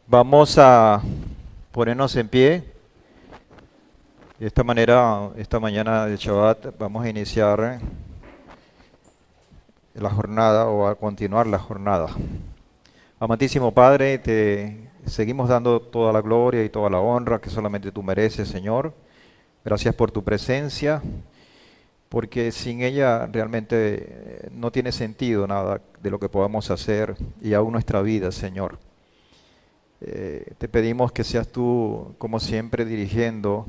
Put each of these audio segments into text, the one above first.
Vamos a ponernos en pie. De esta manera, esta mañana de Shabbat, vamos a iniciar la jornada o a continuar la jornada. Amantísimo Padre, te seguimos dando toda la gloria y toda la honra que solamente tú mereces, Señor. Gracias por tu presencia, porque sin ella realmente no tiene sentido nada de lo que podamos hacer y aún nuestra vida, Señor. Te pedimos que seas tú, como siempre, dirigiendo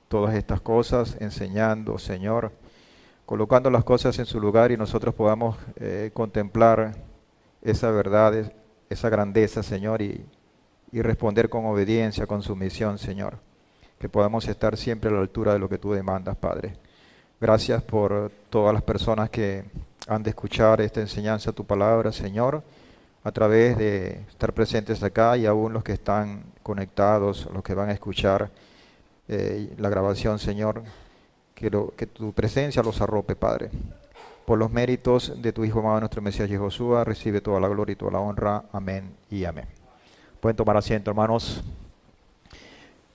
todas estas cosas, enseñando, Señor, colocando las cosas en su lugar y nosotros podamos contemplar esa verdad, esa grandeza, Señor, y responder con obediencia, con sumisión, Señor. Que podamos estar siempre a la altura de lo que tú demandas, Padre. Gracias por todas las personas que han de escuchar esta enseñanza, tu palabra, Señor, a través de estar presentes acá y aún los que están conectados, los que van a escuchar la grabación, Señor, que tu presencia los arrope, Padre. Por los méritos de tu Hijo amado, nuestro Mesías Yehoshua, recibe toda la gloria y toda la honra. Amén y amén. Pueden tomar asiento, hermanos.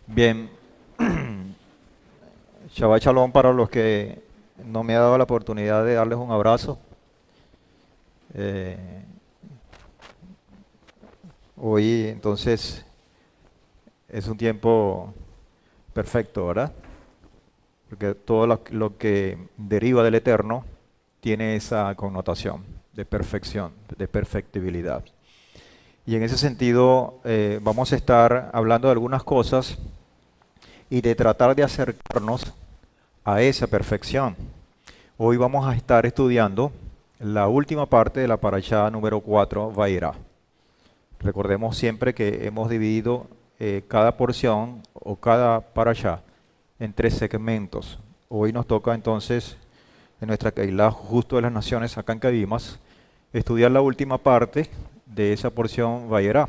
Bien, Shabbat Shalom para los que no me ha dado la oportunidad de darles un abrazo. Eh, Hoy entonces es un tiempo perfecto, ¿verdad? Porque todo lo que deriva del eterno tiene esa connotación de perfección, de perfectibilidad. Y en ese sentido vamos a estar hablando de algunas cosas y de tratar de acercarnos a esa perfección. Hoy vamos a estar estudiando la última parte de la parashá número 4, Vairá. Recordemos siempre que hemos dividido cada porción o cada parashá en 3 segmentos. Hoy nos toca entonces en nuestra Keilah Justo de las Naciones acá en Cabimas estudiar la última parte de esa porción Vairá,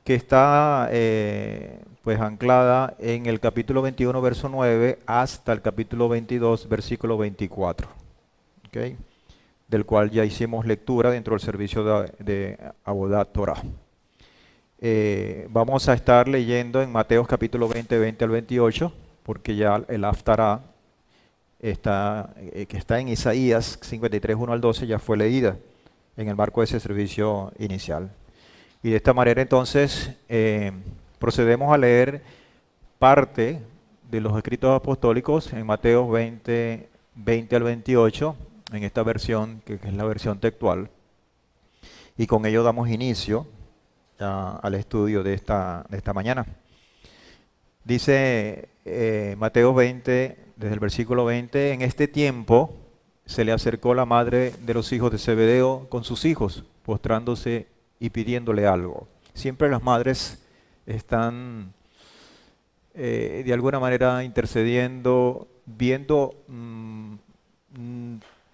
que está pues anclada en el capítulo 21 verso 9 hasta el capítulo 22 versículo 24. ¿Okay? Del cual ya hicimos lectura dentro del servicio de Avodat Torah. Vamos a estar leyendo en Mateos capítulo 20, 20 al 28, porque ya el Haftará está, que está en Isaías 53, 1 al 12, ya fue leída en el marco de ese servicio inicial. Y de esta manera entonces procedemos a leer parte de los escritos apostólicos en Mateos 20, 20 al 28, en esta versión, que es la versión textual, y con ello damos inicio al estudio de esta mañana. Dice Mateo 20, desde el versículo 20, en este tiempo se le acercó la madre de los hijos de Zebedeo con sus hijos, postrándose y pidiéndole algo. Siempre las madres están de alguna manera intercediendo, viendo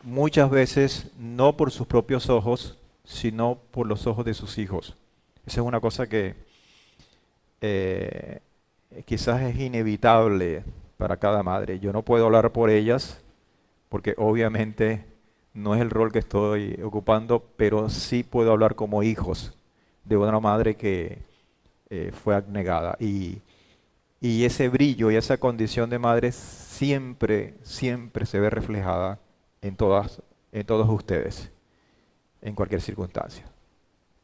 muchas veces no por sus propios ojos, sino por los ojos de sus hijos. Esa es una cosa que quizás es inevitable para cada madre. Yo no puedo hablar por ellas, porque obviamente no es el rol que estoy ocupando, pero sí puedo hablar como hijos de una madre que fue abnegada. Y ese brillo y esa condición de madre siempre, siempre se ve reflejada en todos ustedes, en cualquier circunstancia.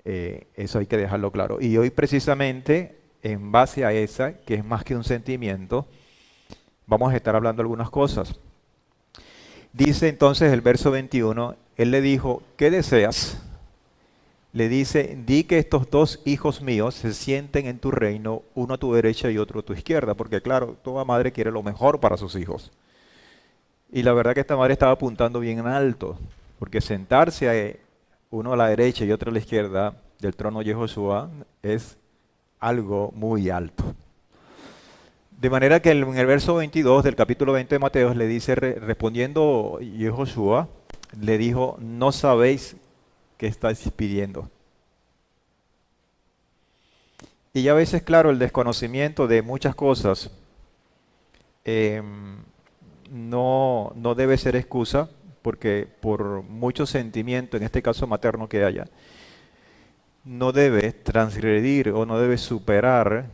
Eso hay que dejarlo claro. Y hoy precisamente, en base a esa, que es más que un sentimiento, vamos a estar hablando algunas cosas. Dice entonces el verso 21, él le dijo, ¿qué deseas? Le dice, di que estos dos hijos míos se sienten en tu reino, uno a tu derecha y otro a tu izquierda, porque claro, toda madre quiere lo mejor para sus hijos. Y la verdad que esta madre estaba apuntando bien alto, porque sentarse uno a la derecha y otro a la izquierda del trono de Yehoshua es algo muy alto. De manera que en el verso 22 del capítulo 20 de Mateo le dice, respondiendo Yehoshua, le dijo, no sabéis qué estáis pidiendo. Y a veces, claro, el desconocimiento de muchas cosas no debe ser excusa, porque por mucho sentimiento, en este caso materno que haya, no debe transgredir o no debe superar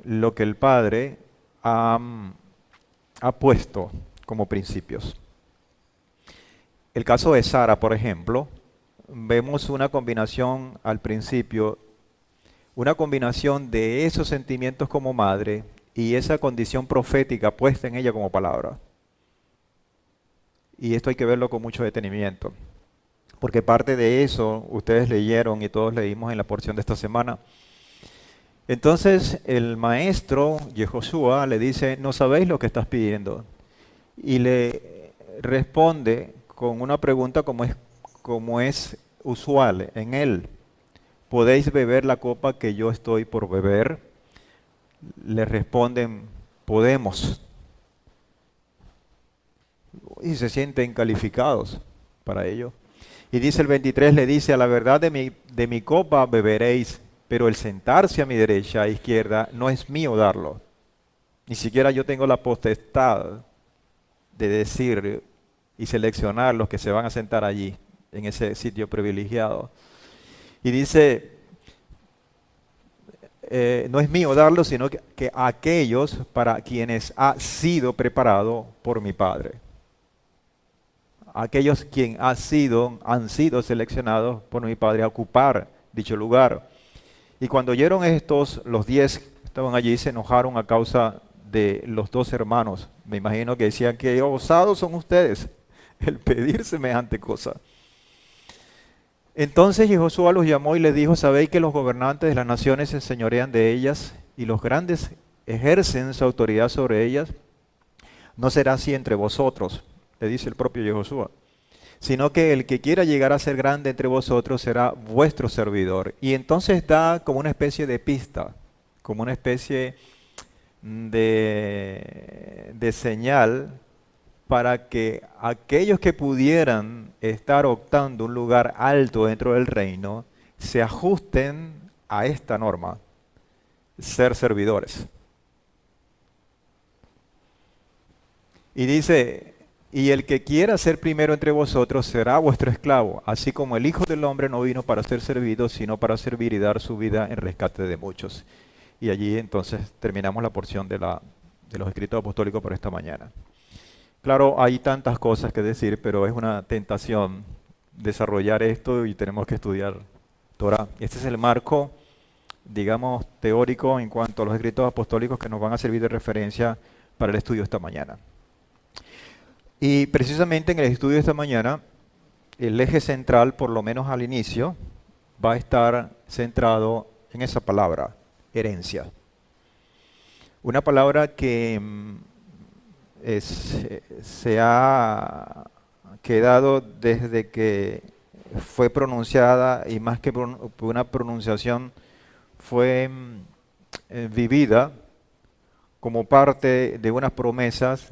lo que el Padre ha puesto como principios. El caso de Sara, por ejemplo, vemos una combinación al principio, una combinación de esos sentimientos como madre y esa condición profética puesta en ella como palabra. Y esto hay que verlo con mucho detenimiento, porque parte de eso ustedes leyeron y todos leímos en la porción de esta semana. Entonces el maestro Yehoshua le dice, no sabéis lo que estás pidiendo. Y le responde con una pregunta como es usual en él. ¿Podéis beber la copa que yo estoy por beber? Le responden, podemos. Y se sienten calificados para ello. Y dice el 23, le dice, a la verdad de mi copa beberéis, pero el sentarse a mi derecha e izquierda no es mío darlo. Ni siquiera yo tengo la potestad de decir y seleccionar los que se van a sentar allí, en ese sitio privilegiado. Y dice, no es mío darlo, sino que a aquellos para quienes ha sido preparado por mi Padre. Aquellos quienes han sido seleccionados por mi Padre a ocupar dicho lugar. Y cuando oyeron estos, los 10 que estaban allí se enojaron a causa de los 2 hermanos. Me imagino que decían que osados son ustedes el pedir semejante cosa. Entonces Josué los llamó y les dijo, ¿sabéis que los gobernantes de las naciones se enseñorean de ellas y los grandes ejercen su autoridad sobre ellas? No será así entre vosotros, le dice el propio Josué, sino que el que quiera llegar a ser grande entre vosotros será vuestro servidor. Y entonces da como una especie de pista, como una especie de señal para que aquellos que pudieran estar optando un lugar alto dentro del reino se ajusten a esta norma, ser servidores. Y dice, y el que quiera ser primero entre vosotros será vuestro esclavo, así como el Hijo del Hombre no vino para ser servido, sino para servir y dar su vida en rescate de muchos. Y allí entonces terminamos la porción de los escritos apostólicos por esta mañana. Claro, hay tantas cosas que decir, pero es una tentación desarrollar esto y tenemos que estudiar Torah. Este es el marco, digamos, teórico en cuanto a los escritos apostólicos que nos van a servir de referencia para el estudio esta mañana. Y precisamente en el estudio de esta mañana, el eje central, por lo menos al inicio, va a estar centrado en esa palabra, herencia. Una palabra que se ha quedado desde que fue pronunciada, y más que una pronunciación, fue vivida como parte de unas promesas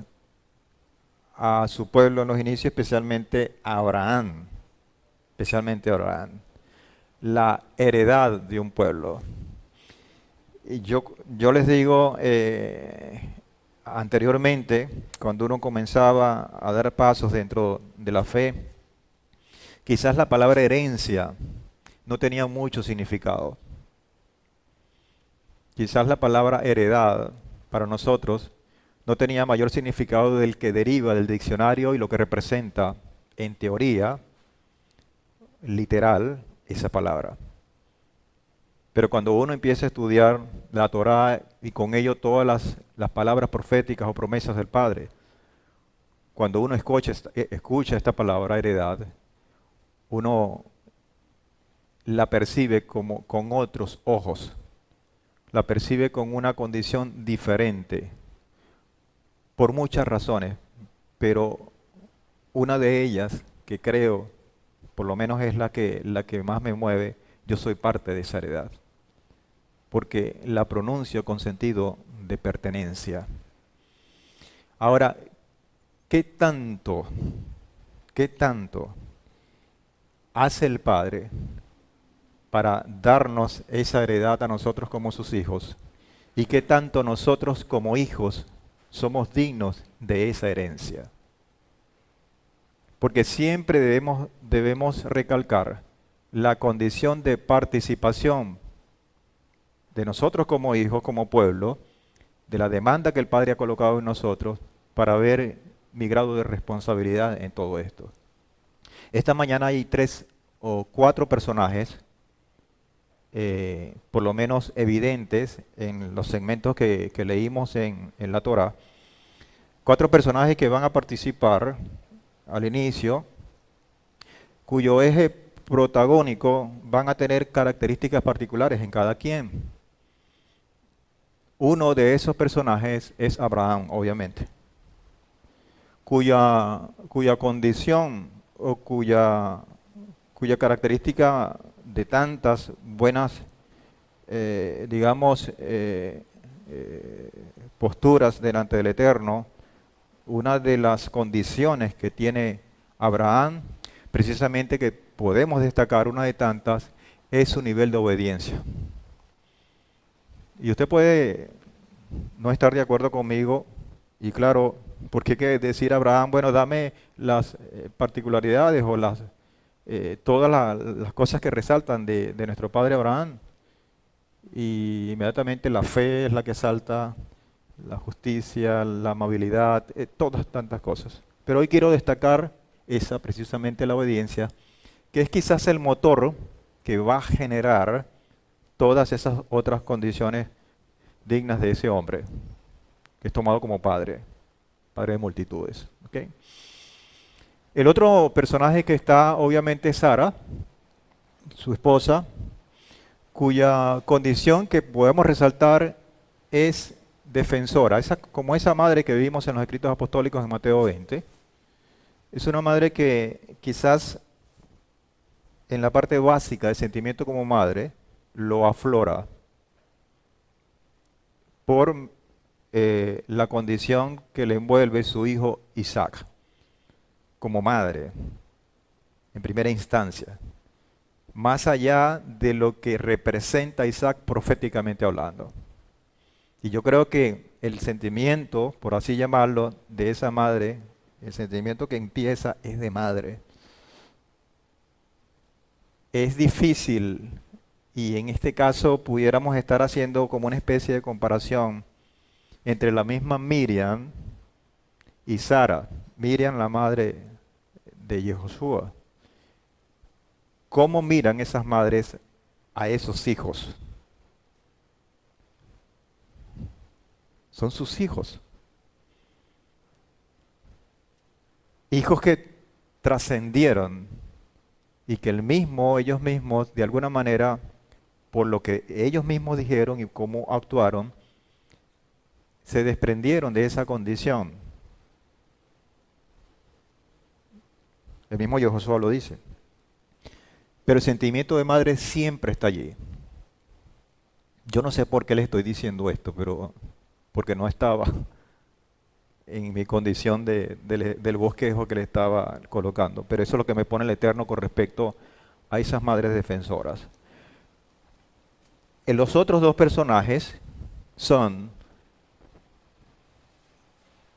a su pueblo en los inicios, especialmente a Abraham, la heredad de un pueblo. Y yo les digo, anteriormente, cuando uno comenzaba a dar pasos dentro de la fe, quizás la palabra herencia no tenía mucho significado. Quizás la palabra heredad para nosotros no tenía mayor significado del que deriva del diccionario y lo que representa en teoría literal esa palabra. Pero cuando uno empieza a estudiar la Torá y con ello todas las palabras proféticas o promesas del Padre, cuando uno escucha esta palabra heredad, uno la percibe con otros ojos, la percibe con una condición diferente, por muchas razones, pero una de ellas, que creo, por lo menos es la que más me mueve, yo soy parte de esa heredad, porque la pronuncio con sentido de pertenencia. Ahora, ¿qué tanto hace el Padre para darnos esa heredad a nosotros como sus hijos? ¿Y qué tanto nosotros como hijos somos dignos de esa herencia? Porque siempre debemos recalcar la condición de participación de nosotros como hijos, como pueblo, de la demanda que el Padre ha colocado en nosotros para ver mi grado de responsabilidad en todo esto. Esta mañana hay 3 o 4 personajes, por lo menos evidentes en los segmentos que leímos en la Torá. 4 personajes que van a participar al inicio, cuyo eje protagónico van a tener características particulares en cada quien. Uno de esos personajes es Abraham, obviamente, cuya condición o cuya característica de tantas buenas, posturas delante del Eterno, una de las condiciones que tiene Abraham, precisamente que podemos destacar una de tantas, es su nivel de obediencia. Y usted puede no estar de acuerdo conmigo, y claro, ¿por qué que decir a Abraham, bueno, dame las particularidades o todas las cosas que resaltan de nuestro padre Abraham? Y inmediatamente la fe es la que salta, la justicia, la amabilidad, todas tantas cosas. Pero hoy quiero destacar esa, precisamente la obediencia, que es quizás el motor que va a generar todas esas otras condiciones dignas de ese hombre, que es tomado como padre de multitudes. ¿Okay? El otro personaje que está, obviamente, es Sara, su esposa, cuya condición que podemos resaltar es defensora, como esa madre que vimos en los escritos apostólicos en Mateo 20. Es una madre que quizás en la parte básica del sentimiento como madre lo aflora por la condición que le envuelve su hijo Isaac como madre, en primera instancia, más allá de lo que representa Isaac proféticamente hablando. Y yo creo que el sentimiento, por así llamarlo, de esa madre, el sentimiento que empieza es de madre. Es difícil, y en este caso pudiéramos estar haciendo como una especie de comparación entre la misma Miriam y Sara. Miriam, la madre de Yehoshua. ¿Cómo miran esas madres a esos hijos? Son sus hijos. Hijos que trascendieron y que ellos mismos, de alguna manera, por lo que ellos mismos dijeron y cómo actuaron, se desprendieron de esa condición. El mismo Yehoshua lo dice. Pero el sentimiento de madre siempre está allí. Yo no sé por qué le estoy diciendo esto, pero porque no estaba en mi condición del bosquejo que le estaba colocando. Pero eso es lo que me pone el Eterno con respecto a esas madres defensoras. Los otros 2 personajes son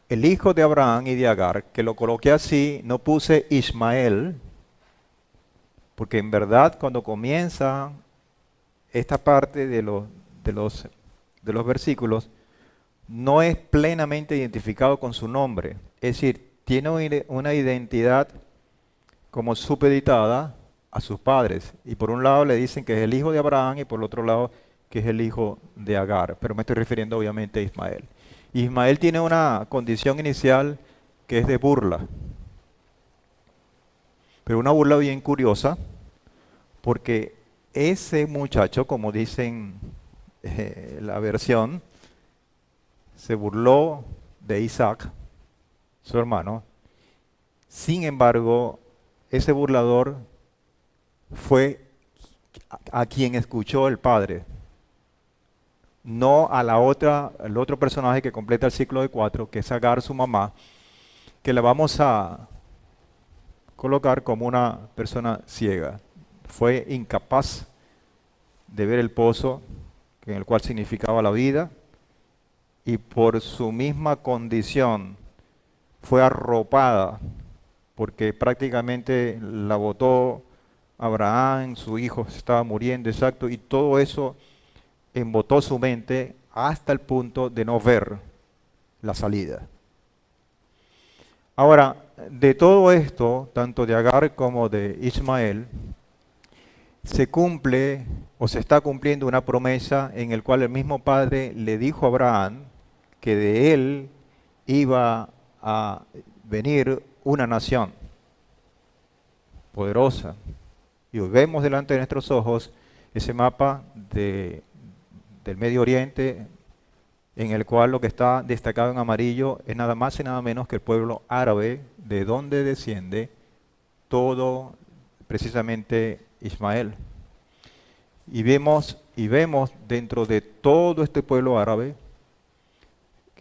el hijo de Abraham y de Agar, que lo coloqué así, no puse Ismael, porque en verdad cuando comienza esta parte de los versículos, no es plenamente identificado con su nombre. Es decir, tiene una identidad como supeditada a sus padres. Y por un lado le dicen que es el hijo de Abraham y por el otro lado que es el hijo de Agar. Pero me estoy refiriendo obviamente a Ismael. Ismael tiene una condición inicial que es de burla. Pero una burla bien curiosa, porque ese muchacho, como dicen la versión, se burló de Isaac, su hermano. Sin embargo, ese burlador fue a quien escuchó el padre, no al otro personaje que completa el ciclo de 4, que es Agar, su mamá, que la vamos a colocar como una persona ciega. Fue incapaz de ver el pozo en el cual significaba la vida, y por su misma condición fue arropada, porque prácticamente la botó Abraham, su hijo se estaba muriendo, exacto, y todo eso embotó su mente hasta el punto de no ver la salida. Ahora, de todo esto, tanto de Agar como de Ismael, se cumple o se está cumpliendo una promesa en el cual el mismo Padre le dijo a Abraham que de él iba a venir una nación poderosa. Y hoy vemos delante de nuestros ojos ese mapa del Medio Oriente, en el cual lo que está destacado en amarillo es nada más y nada menos que el pueblo árabe, de donde desciende todo precisamente Ismael. Y vemos dentro de todo este pueblo árabe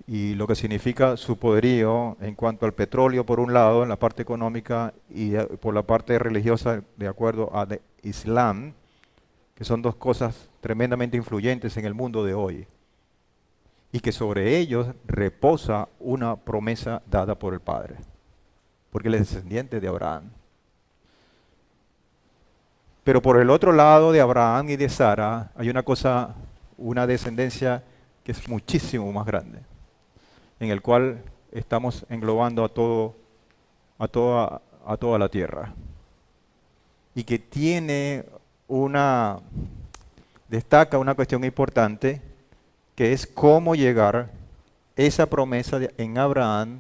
y lo que significa su poderío en cuanto al petróleo por un lado, en la parte económica, y por la parte religiosa, de acuerdo a Islam, que son dos cosas tremendamente influyentes en el mundo de hoy, y que sobre ellos reposa una promesa dada por el Padre, porque él es descendiente de Abraham. Pero por el otro lado de Abraham y de Sara hay una cosa, una descendencia que es muchísimo más grande, en el cual estamos englobando a toda la tierra. Y que destaca una cuestión importante, que es cómo llegar esa promesa en Abraham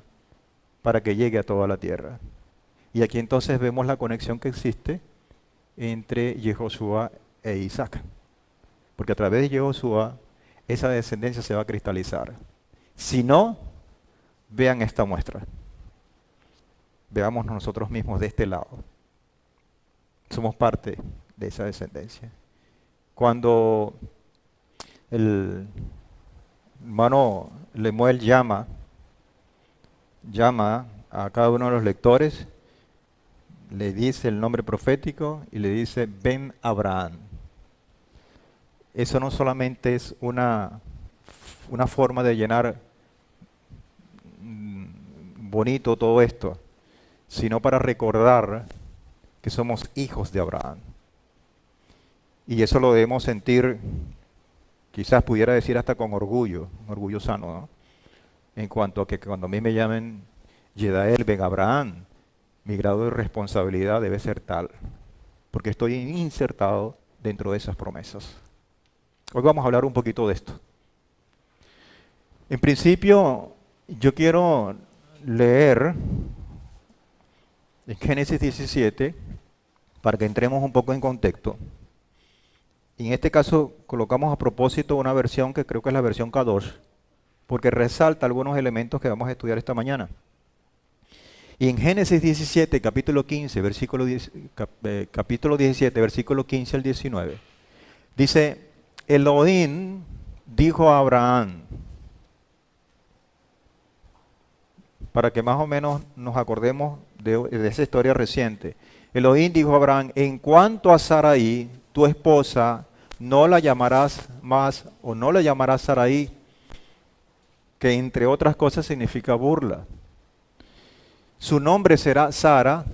para que llegue a toda la tierra. Y aquí entonces vemos la conexión que existe entre Yehoshua e Isaac. Porque a través de Yehoshua esa descendencia se va a cristalizar. Si no, vean esta muestra. Veamos nosotros mismos de este lado. Somos parte de esa descendencia. Cuando el hermano Lemuel llama a cada uno de los lectores, le dice el nombre profético y le dice Ben Abraham. Eso no solamente es una forma de llenar bonito todo esto, sino para recordar que somos hijos de Abraham. Y eso lo debemos sentir, quizás pudiera decir hasta con orgullo, un orgullo sano, ¿no? En cuanto a que cuando a mí me llamen Yedael Ben Abraham, mi grado de responsabilidad debe ser tal, porque estoy insertado dentro de esas promesas. Hoy vamos a hablar un poquito de esto. En principio, yo quiero leer en Génesis 17, para que entremos un poco en contexto. Y en este caso colocamos a propósito una versión que creo que es la versión K2, porque resalta algunos elementos que vamos a estudiar esta mañana. Y en Génesis 17, capítulo 15, capítulo 17, versículo 15 al 19, dice, Elohim dijo a Abraham, para que más o menos nos acordemos de esa historia reciente. Elohim dijo a Abraham, en cuanto a Sarai, tu esposa, no la llamarás más, o no la llamarás Sarai, que entre otras cosas significa burla. Su nombre será Sara,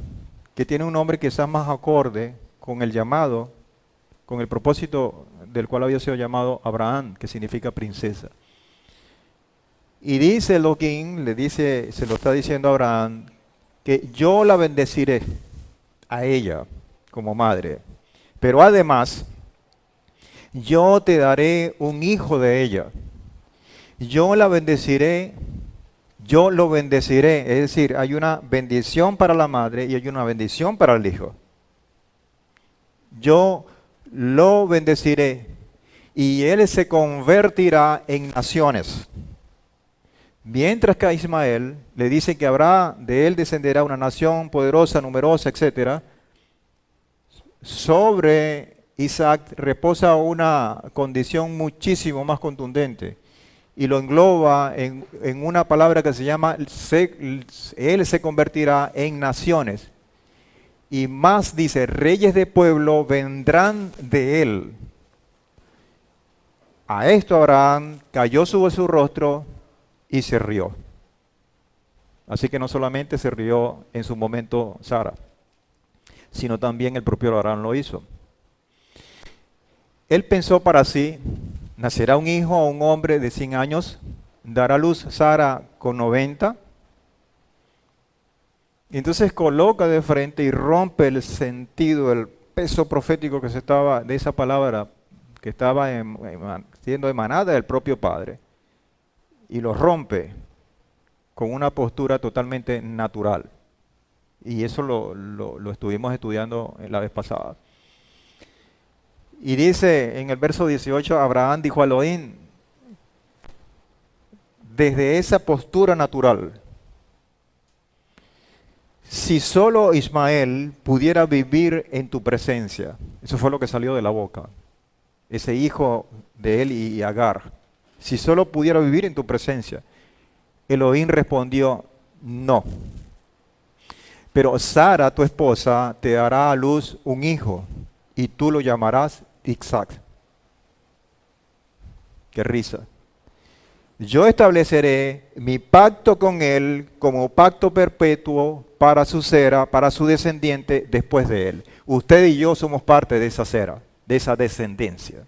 que tiene un nombre quizás más acorde con el llamado, con el propósito del cual había sido llamado Abraham, que significa princesa. Y dice Elohim, se lo está diciendo a Abraham, que yo la bendeciré a ella como madre, pero además yo te daré un hijo de ella. Yo la bendeciré, yo lo bendeciré, es decir, hay una bendición para la madre y hay una bendición para el hijo. Yo lo bendeciré y él se convertirá en naciones. Mientras que a Ismael le dice que de él descenderá una nación poderosa, numerosa, etc. Sobre Isaac reposa una condición muchísimo más contundente y lo engloba en una palabra que se llama, él se convertirá en naciones. Y más dice, reyes de pueblo vendrán de él. A esto Abraham cayó sobre su rostro y se rió. Así que no solamente se rió en su momento Sara, sino también el propio Abraham lo hizo. Él pensó para sí, nacerá un hijo a un hombre de 100 años, dará a luz Sara con 90. Y entonces coloca de frente y rompe el sentido, el peso profético que se estaba, de esa palabra que estaba siendo emanada del propio Padre. Y lo rompe con una postura totalmente natural. Y eso lo estuvimos estudiando la vez pasada. Y dice en el verso 18, Abraham dijo a Elohim, desde esa postura natural, si solo Ismael pudiera vivir en tu presencia, eso fue lo que salió de la boca, ese hijo de él y Agar, si solo pudiera vivir en tu presencia, Elohim respondió, no. Pero Sara, tu esposa, te dará a luz un hijo y tú lo llamarás Isaac. Qué risa. Yo estableceré mi pacto con él como pacto perpetuo para su cera, para su descendiente después de él. Usted y yo somos parte de esa cera, de esa descendencia.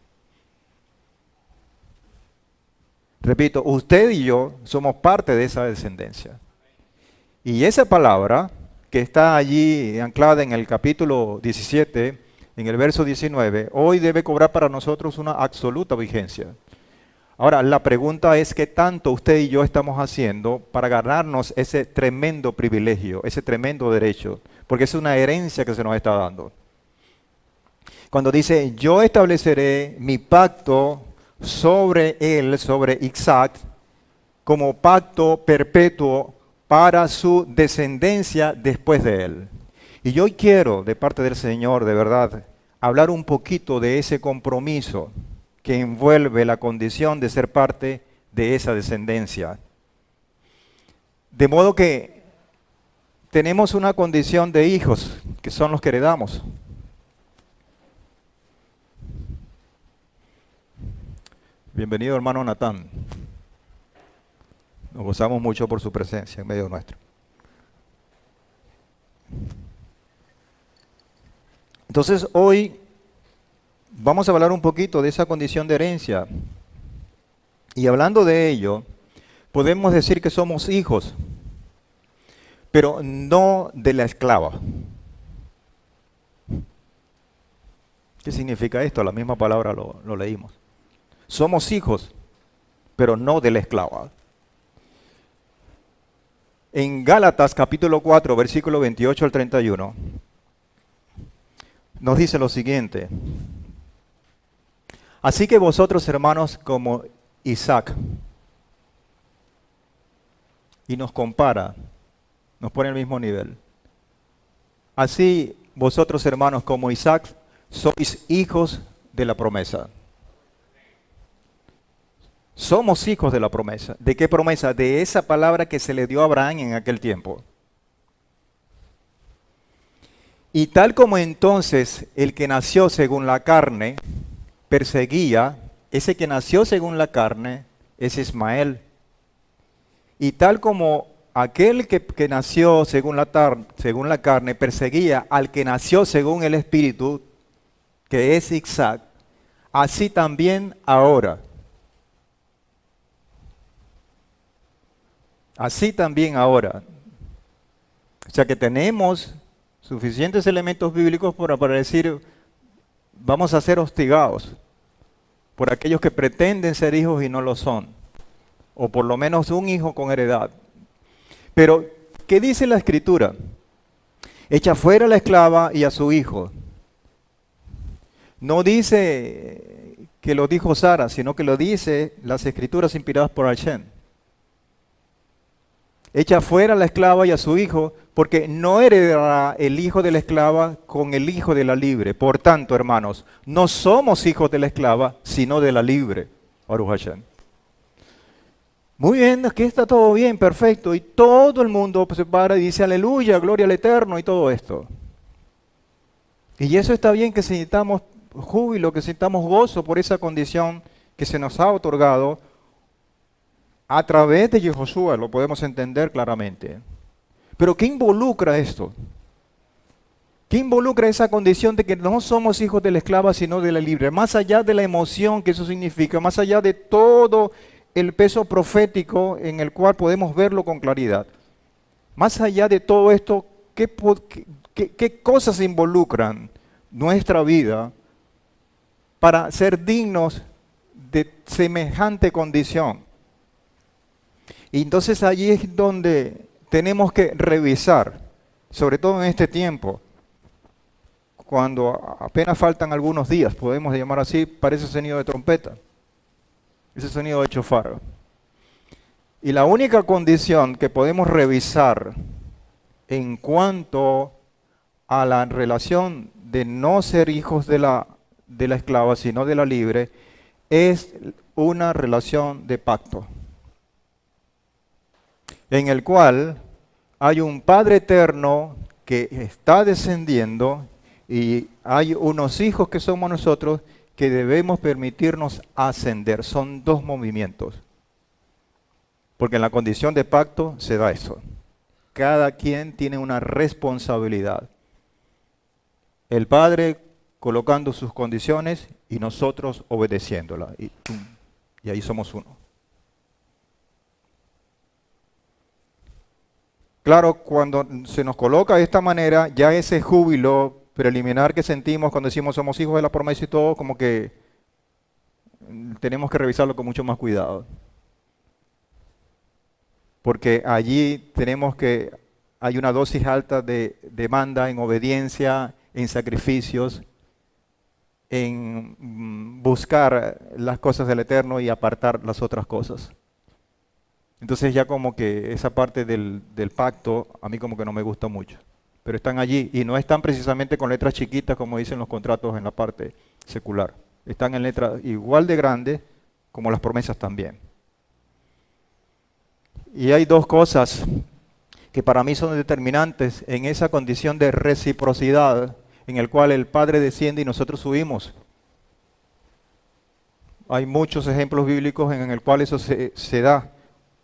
Repito, usted y yo somos parte de esa descendencia. Y esa palabra que está allí anclada en el capítulo 17, en el verso 19, hoy debe cobrar para nosotros una absoluta vigencia. Ahora, la pregunta es qué tanto usted y yo estamos haciendo para ganarnos ese tremendo privilegio, ese tremendo derecho, porque es una herencia que se nos está dando. Cuando dice, yo estableceré mi pacto sobre él, sobre Isaac, como pacto perpetuo para su descendencia después de él. Y yo quiero, de parte del Señor, de verdad, hablar un poquito de ese compromiso que envuelve la condición de ser parte de esa descendencia. De modo que tenemos una condición de hijos, que son los que heredamos. Bienvenido, hermano Natán. Nos gozamos mucho por su presencia en medio nuestro. Entonces, hoy vamos a hablar un poquito de esa condición de herencia. Y hablando de ello, podemos decir que somos hijos, pero no de la esclava. ¿Qué significa esto? La misma palabra lo leímos. Somos hijos, pero no de la esclava. En Gálatas capítulo 4, versículo 28 al 31, nos dice lo siguiente. Así que vosotros, hermanos, como Isaac, y nos compara, nos pone al mismo nivel. Así vosotros, hermanos, como Isaac, sois hijos de la promesa. Somos hijos de la promesa. ¿De qué promesa? De esa palabra que se le dio a Abraham en aquel tiempo. Y tal como entonces el que nació según la carne perseguía, ese que nació según la carne es Ismael. Y tal como aquel que nació según la carne perseguía al que nació según el Espíritu, que es Isaac, así también ahora. Así también ahora. O sea que tenemos suficientes elementos bíblicos para decir, vamos a ser hostigados por aquellos que pretenden ser hijos y no lo son. O por lo menos un hijo con heredad. Pero, ¿qué dice la Escritura? Echa fuera a la esclava y a su hijo. No dice que lo dijo Sara, sino que lo dice las Escrituras inspiradas por Hashem. Echa fuera a la esclava y a su hijo, porque no heredará el hijo de la esclava con el hijo de la libre. Por tanto, hermanos, no somos hijos de la esclava, sino de la libre. Baruch Hashem. Muy bien, aquí está todo bien, perfecto. Y todo el mundo se para y dice aleluya, gloria al Eterno y todo esto. Y eso está bien, que sintamos júbilo, que sintamos gozo por esa condición que se nos ha otorgado a través de Yehoshua, lo podemos entender claramente. Pero ¿qué involucra esto? ¿Qué involucra esa condición de que no somos hijos de la esclava, sino de la libre? Más allá de la emoción que eso significa, más allá de todo el peso profético en el cual podemos verlo con claridad. Más allá de todo esto, ¿qué cosas involucran nuestra vida para ser dignos de semejante condición? Y entonces allí es donde tenemos que revisar, sobre todo en este tiempo, cuando apenas faltan algunos días, podemos llamar así, para ese sonido de trompeta, ese sonido de chofar. Y la única condición que podemos revisar en cuanto a la relación de no ser hijos de la esclava, sino de la libre, es una relación de pacto, en el cual hay un Padre eterno que está descendiendo y hay unos hijos que somos nosotros que debemos permitirnos ascender. Son dos movimientos. Porque en la condición de pacto se da eso. Cada quien tiene una responsabilidad. El Padre colocando sus condiciones y nosotros obedeciéndolas. Y ahí somos uno. Claro, cuando se nos coloca de esta manera, ya ese júbilo preliminar que sentimos cuando decimos somos hijos de la promesa y todo, como que tenemos que revisarlo con mucho más cuidado. Porque allí hay una dosis alta de demanda en obediencia, en sacrificios, en buscar las cosas del Eterno y apartar las otras cosas. Entonces ya como que esa parte del pacto a mí como que no me gusta mucho. Pero están allí y no están precisamente con letras chiquitas como dicen los contratos en la parte secular. Están en letras igual de grandes como las promesas también. Y hay dos cosas que para mí son determinantes en esa condición de reciprocidad en el cual el Padre desciende y nosotros subimos. Hay muchos ejemplos bíblicos en el cual eso se da,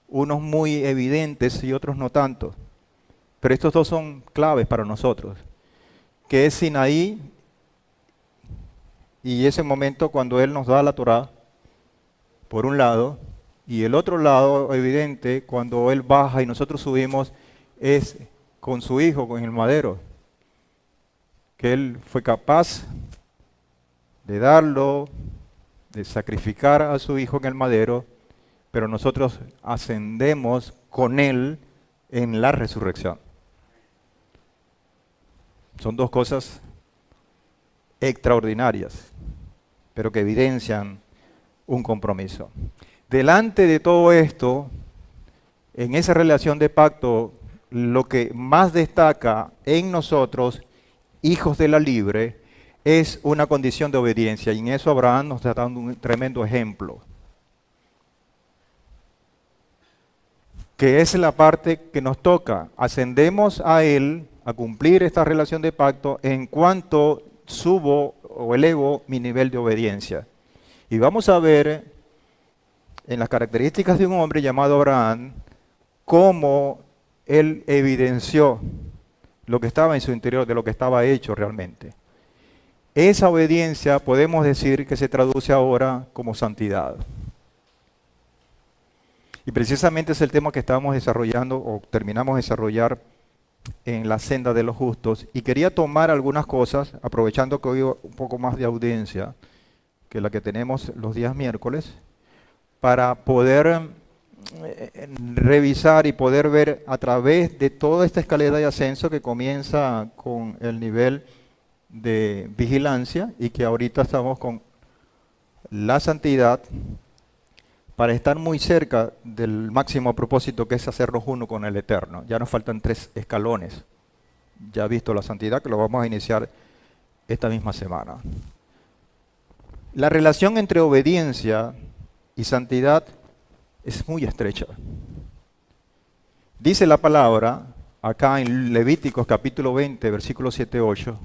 unos muy evidentes y otros no tanto. Pero estos dos son claves para nosotros, que es Sinaí y ese momento cuando Él nos da la Torá, por un lado, y el otro lado evidente, cuando Él baja y nosotros subimos, es con su Hijo, con el madero, que Él fue capaz de darlo, de sacrificar a su Hijo en el madero, pero nosotros ascendemos con Él en la resurrección. Son dos cosas extraordinarias, pero que evidencian un compromiso. Delante de todo esto, en esa relación de pacto, lo que más destaca en nosotros, hijos de la libre, es una condición de obediencia. Y en eso Abraham nos está dando un tremendo ejemplo. Que es la parte que nos toca. Ascendemos a Él a cumplir esta relación de pacto en cuanto subo o elevo mi nivel de obediencia. Y vamos a ver en las características de un hombre llamado Abraham cómo él evidenció lo que estaba en su interior, de lo que estaba hecho realmente. Esa obediencia podemos decir que se traduce ahora como santidad. Y precisamente es el tema que estábamos desarrollando o terminamos de desarrollar en la senda de los justos. Y quería tomar algunas cosas, aprovechando que hoy un poco más de audiencia que la que tenemos los días miércoles, para poder revisar y poder ver a través de toda esta escalera de ascenso que comienza con el nivel de vigilancia y que ahorita estamos con la santidad, para estar muy cerca del máximo propósito que es hacernos uno con el Eterno. Ya nos faltan 3 escalones. Ya visto la santidad, que lo vamos a iniciar esta misma semana. La relación entre obediencia y santidad es muy estrecha. Dice la palabra, acá en Levíticos capítulo 20, versículos 7-8,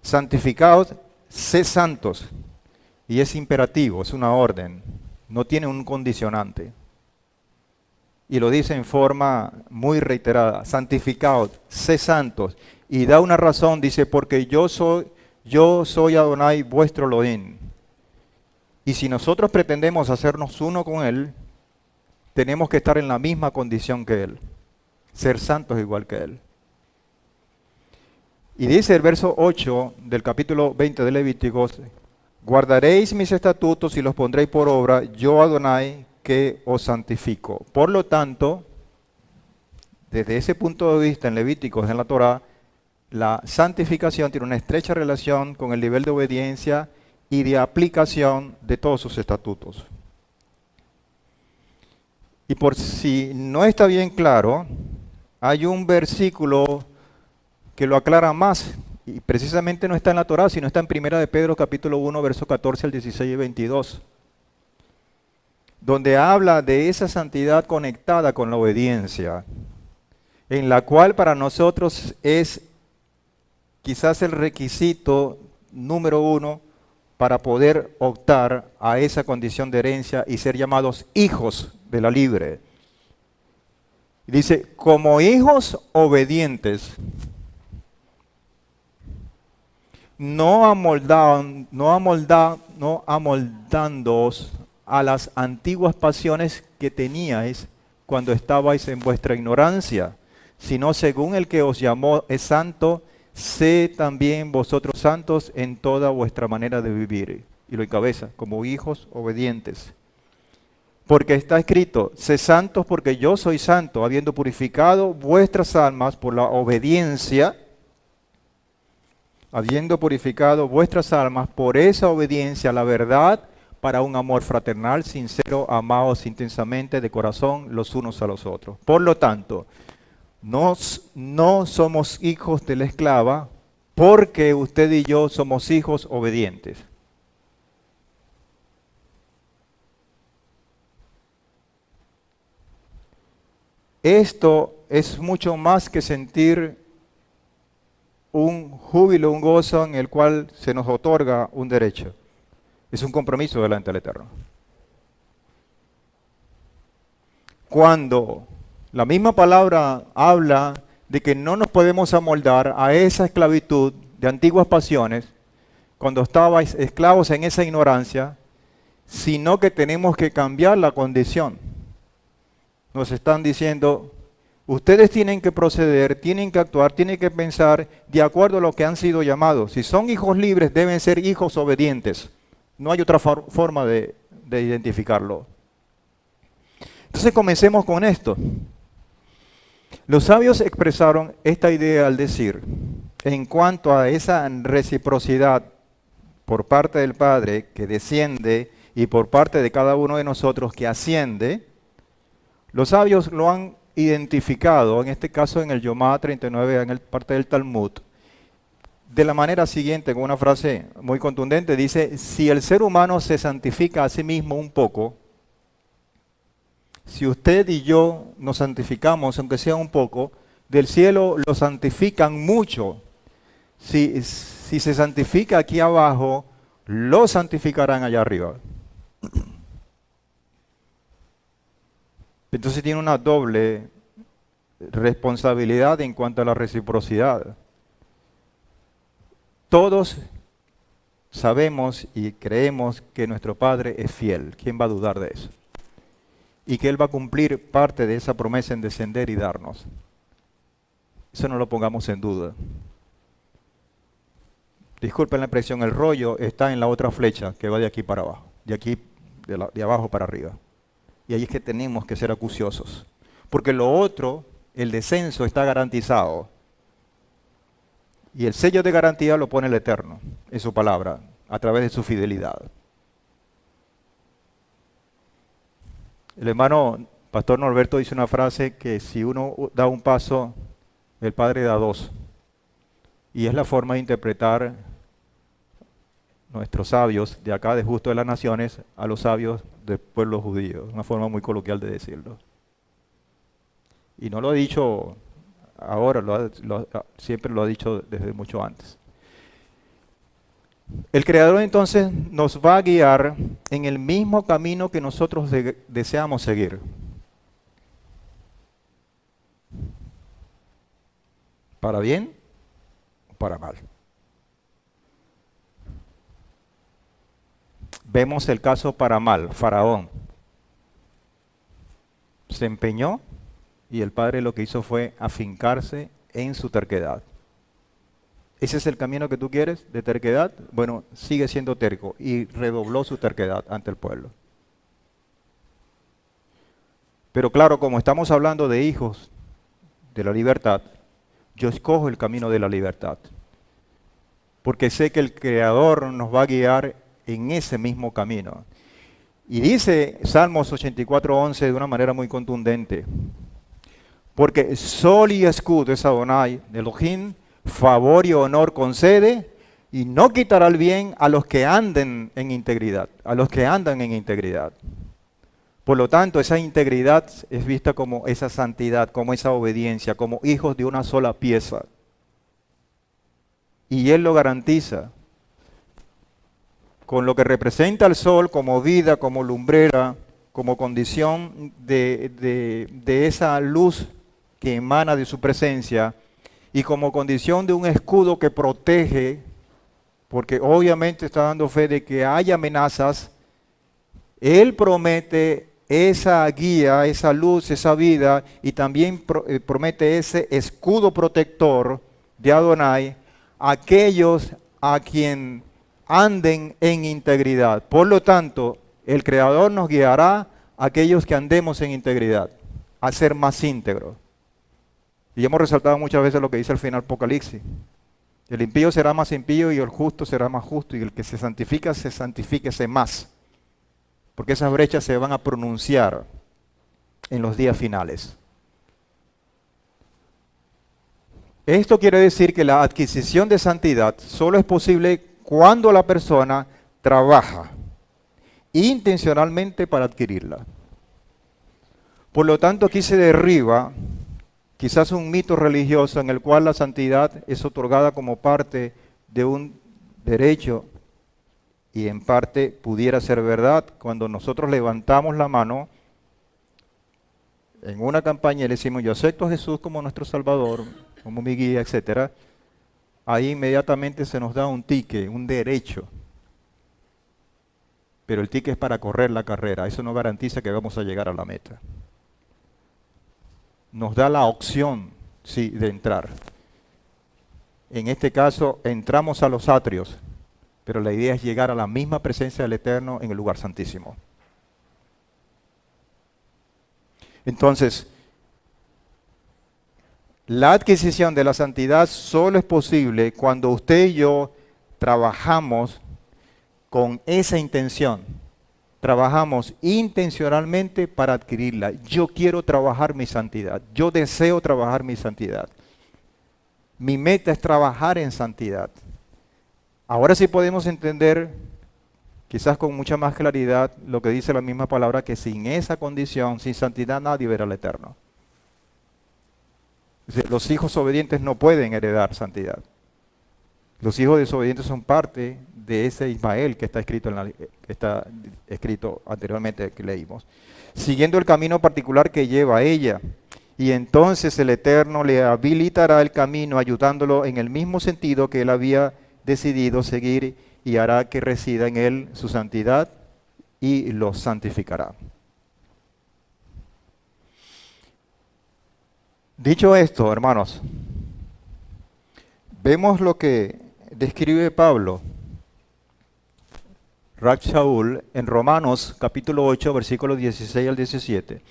santificaos, sed santos. Y es imperativo, es una orden, no tiene un condicionante. y lo dice en forma muy reiterada, santificados, sé santos, y da una razón, dice, porque yo soy Adonai vuestro Elohim. Y si nosotros pretendemos hacernos uno con Él, tenemos que estar en la misma condición que Él, ser santos igual que Él. Y dice el verso 8 del capítulo 20 de Levíticos, guardaréis mis estatutos y los pondréis por obra, yo Adonai que os santifico. Por lo tanto, desde ese punto de vista en Levíticos, en la Torá, la santificación tiene una estrecha relación con el nivel de obediencia y de aplicación de todos sus estatutos. Y por si no está bien claro, hay un versículo que lo aclara más, y precisamente no está en la Torá, sino está en 1 de Pedro capítulo 1, versos 14 al 16 y 22, donde habla de esa santidad conectada con la obediencia, en la cual para nosotros es quizás el requisito número uno para poder optar a esa condición de herencia y ser llamados hijos de la libre. Dice, como hijos obedientes, no amoldándoos a las antiguas pasiones que teníais cuando estabais en vuestra ignorancia, sino según el que os llamó es santo, sé también vosotros santos en toda vuestra manera de vivir. Y lo encabeza, como hijos obedientes. Porque está escrito, sé santos porque yo soy santo, habiendo purificado vuestras almas por la obediencia, habiendo purificado vuestras almas por esa obediencia a la verdad, para un amor fraternal, sincero, amados intensamente de corazón los unos a los otros. Por lo tanto, no somos hijos de la esclava, porque usted y yo somos hijos obedientes. Esto es mucho más que sentir un júbilo, un gozo en el cual se nos otorga un derecho. Es un compromiso delante del Eterno. Cuando la misma palabra habla de que no nos podemos amoldar a esa esclavitud de antiguas pasiones, cuando estabais esclavos en esa ignorancia, sino que tenemos que cambiar la condición. Nos están diciendo, ustedes tienen que proceder, tienen que actuar, tienen que pensar de acuerdo a lo que han sido llamados. Si son hijos libres, deben ser hijos obedientes. No hay otra forma de identificarlo. Entonces comencemos con esto. Los sabios expresaron esta idea al decir, en cuanto a esa reciprocidad por parte del Padre que desciende y por parte de cada uno de nosotros que asciende, los sabios lo han identificado, en este caso en el Yomá 39, en el parte del Talmud, de la manera siguiente, con una frase muy contundente, dice, si el ser humano se santifica a sí mismo un poco, si usted y yo nos santificamos, aunque sea un poco, del cielo lo santifican mucho. Si se santifica aquí abajo, lo santificarán allá arriba. Entonces tiene una doble responsabilidad en cuanto a la reciprocidad. Todos sabemos y creemos que nuestro Padre es fiel. ¿Quién va a dudar de eso? Y que Él va a cumplir parte de esa promesa en descender y darnos. Eso no lo pongamos en duda. Disculpen la expresión, el rollo está en la otra flecha que va de aquí para abajo, de abajo para arriba. Y ahí es que tenemos que ser acuciosos. Porque lo otro, el descenso, está garantizado. Y el sello de garantía lo pone el Eterno en su palabra, a través de su fidelidad. El hermano Pastor Norberto dice una frase que si uno da un paso, el Padre da dos. Y es la forma de interpretar nuestros sabios de acá, de Justo de las Naciones, a los sabios del pueblo judío. Una forma muy coloquial de decirlo. Y no lo ha dicho ahora, siempre lo ha dicho desde mucho antes. El Creador entonces nos va a guiar en el mismo camino que nosotros deseamos seguir. para bien o para mal. Vemos el caso para mal, Faraón. Se empeñó y el padre lo que hizo fue afincarse en su terquedad. ¿Ese es el camino que tú quieres de terquedad? Bueno, sigue siendo terco y redobló su terquedad ante el pueblo. Pero claro, como estamos hablando de hijos de la libertad, yo escojo el camino de la libertad. Porque sé que el Creador nos va a guiar en ese mismo camino. Y dice Salmos 84:11 de una manera muy contundente. Porque sol y escudo es Adonai, Elohim, favor y honor concede, y no quitará el bien a los que anden en integridad, a los que andan en integridad. Por lo tanto, esa integridad es vista como esa santidad, como esa obediencia, como hijos de una sola pieza. Y Él lo garantiza con lo que representa el sol como vida, como lumbrera, como condición de esa luz que emana de su presencia y como condición de un escudo que protege, porque obviamente está dando fe de que hay amenazas. Él promete esa guía, esa luz, esa vida, y también promete ese escudo protector de Adonai a aquellos a quien anden en integridad. Por lo tanto, el Creador nos guiará a aquellos que andemos en integridad, a ser más íntegros. Y hemos resaltado muchas veces lo que dice al final Apocalipsis. El impío será más impío y el justo será más justo, y el que se santifíquese más. Porque esas brechas se van a pronunciar en los días finales. Esto quiere decir que la adquisición de santidad solo es posible cuando la persona trabaja intencionalmente para adquirirla. Por lo tanto, aquí se derriba quizás un mito religioso en el cual la santidad es otorgada como parte de un derecho, y en parte pudiera ser verdad cuando nosotros levantamos la mano en una campaña y le decimos: yo acepto a Jesús como nuestro Salvador, como mi guía, etc. Ahí inmediatamente se nos da un ticket, un derecho. Pero el ticket es para correr la carrera, eso no garantiza que vamos a llegar a la meta. Nos da la opción, sí, de entrar. En este caso, entramos a los atrios, pero la idea es llegar a la misma presencia del Eterno en el lugar santísimo. Entonces, la adquisición de la santidad solo es posible cuando usted y yo trabajamos con esa intención. Trabajamos intencionalmente para adquirirla. Yo quiero trabajar mi santidad. Yo deseo trabajar mi santidad. Mi meta es trabajar en santidad. Ahora sí podemos entender, quizás con mucha más claridad, lo que dice la misma palabra, que sin esa condición, sin santidad, nadie verá al Eterno. Los hijos obedientes no pueden heredar santidad. Los hijos desobedientes son parte de ese Ismael que está escrito anteriormente, que leímos, siguiendo el camino particular que lleva a ella. Y entonces el Eterno le habilitará el camino, ayudándolo en el mismo sentido que él había decidido seguir, y hará que resida en él su santidad y lo santificará. Dicho esto, hermanos, vemos lo que describe Pablo, Rab Shaul, en Romanos capítulo 8, versículos 16 al 17,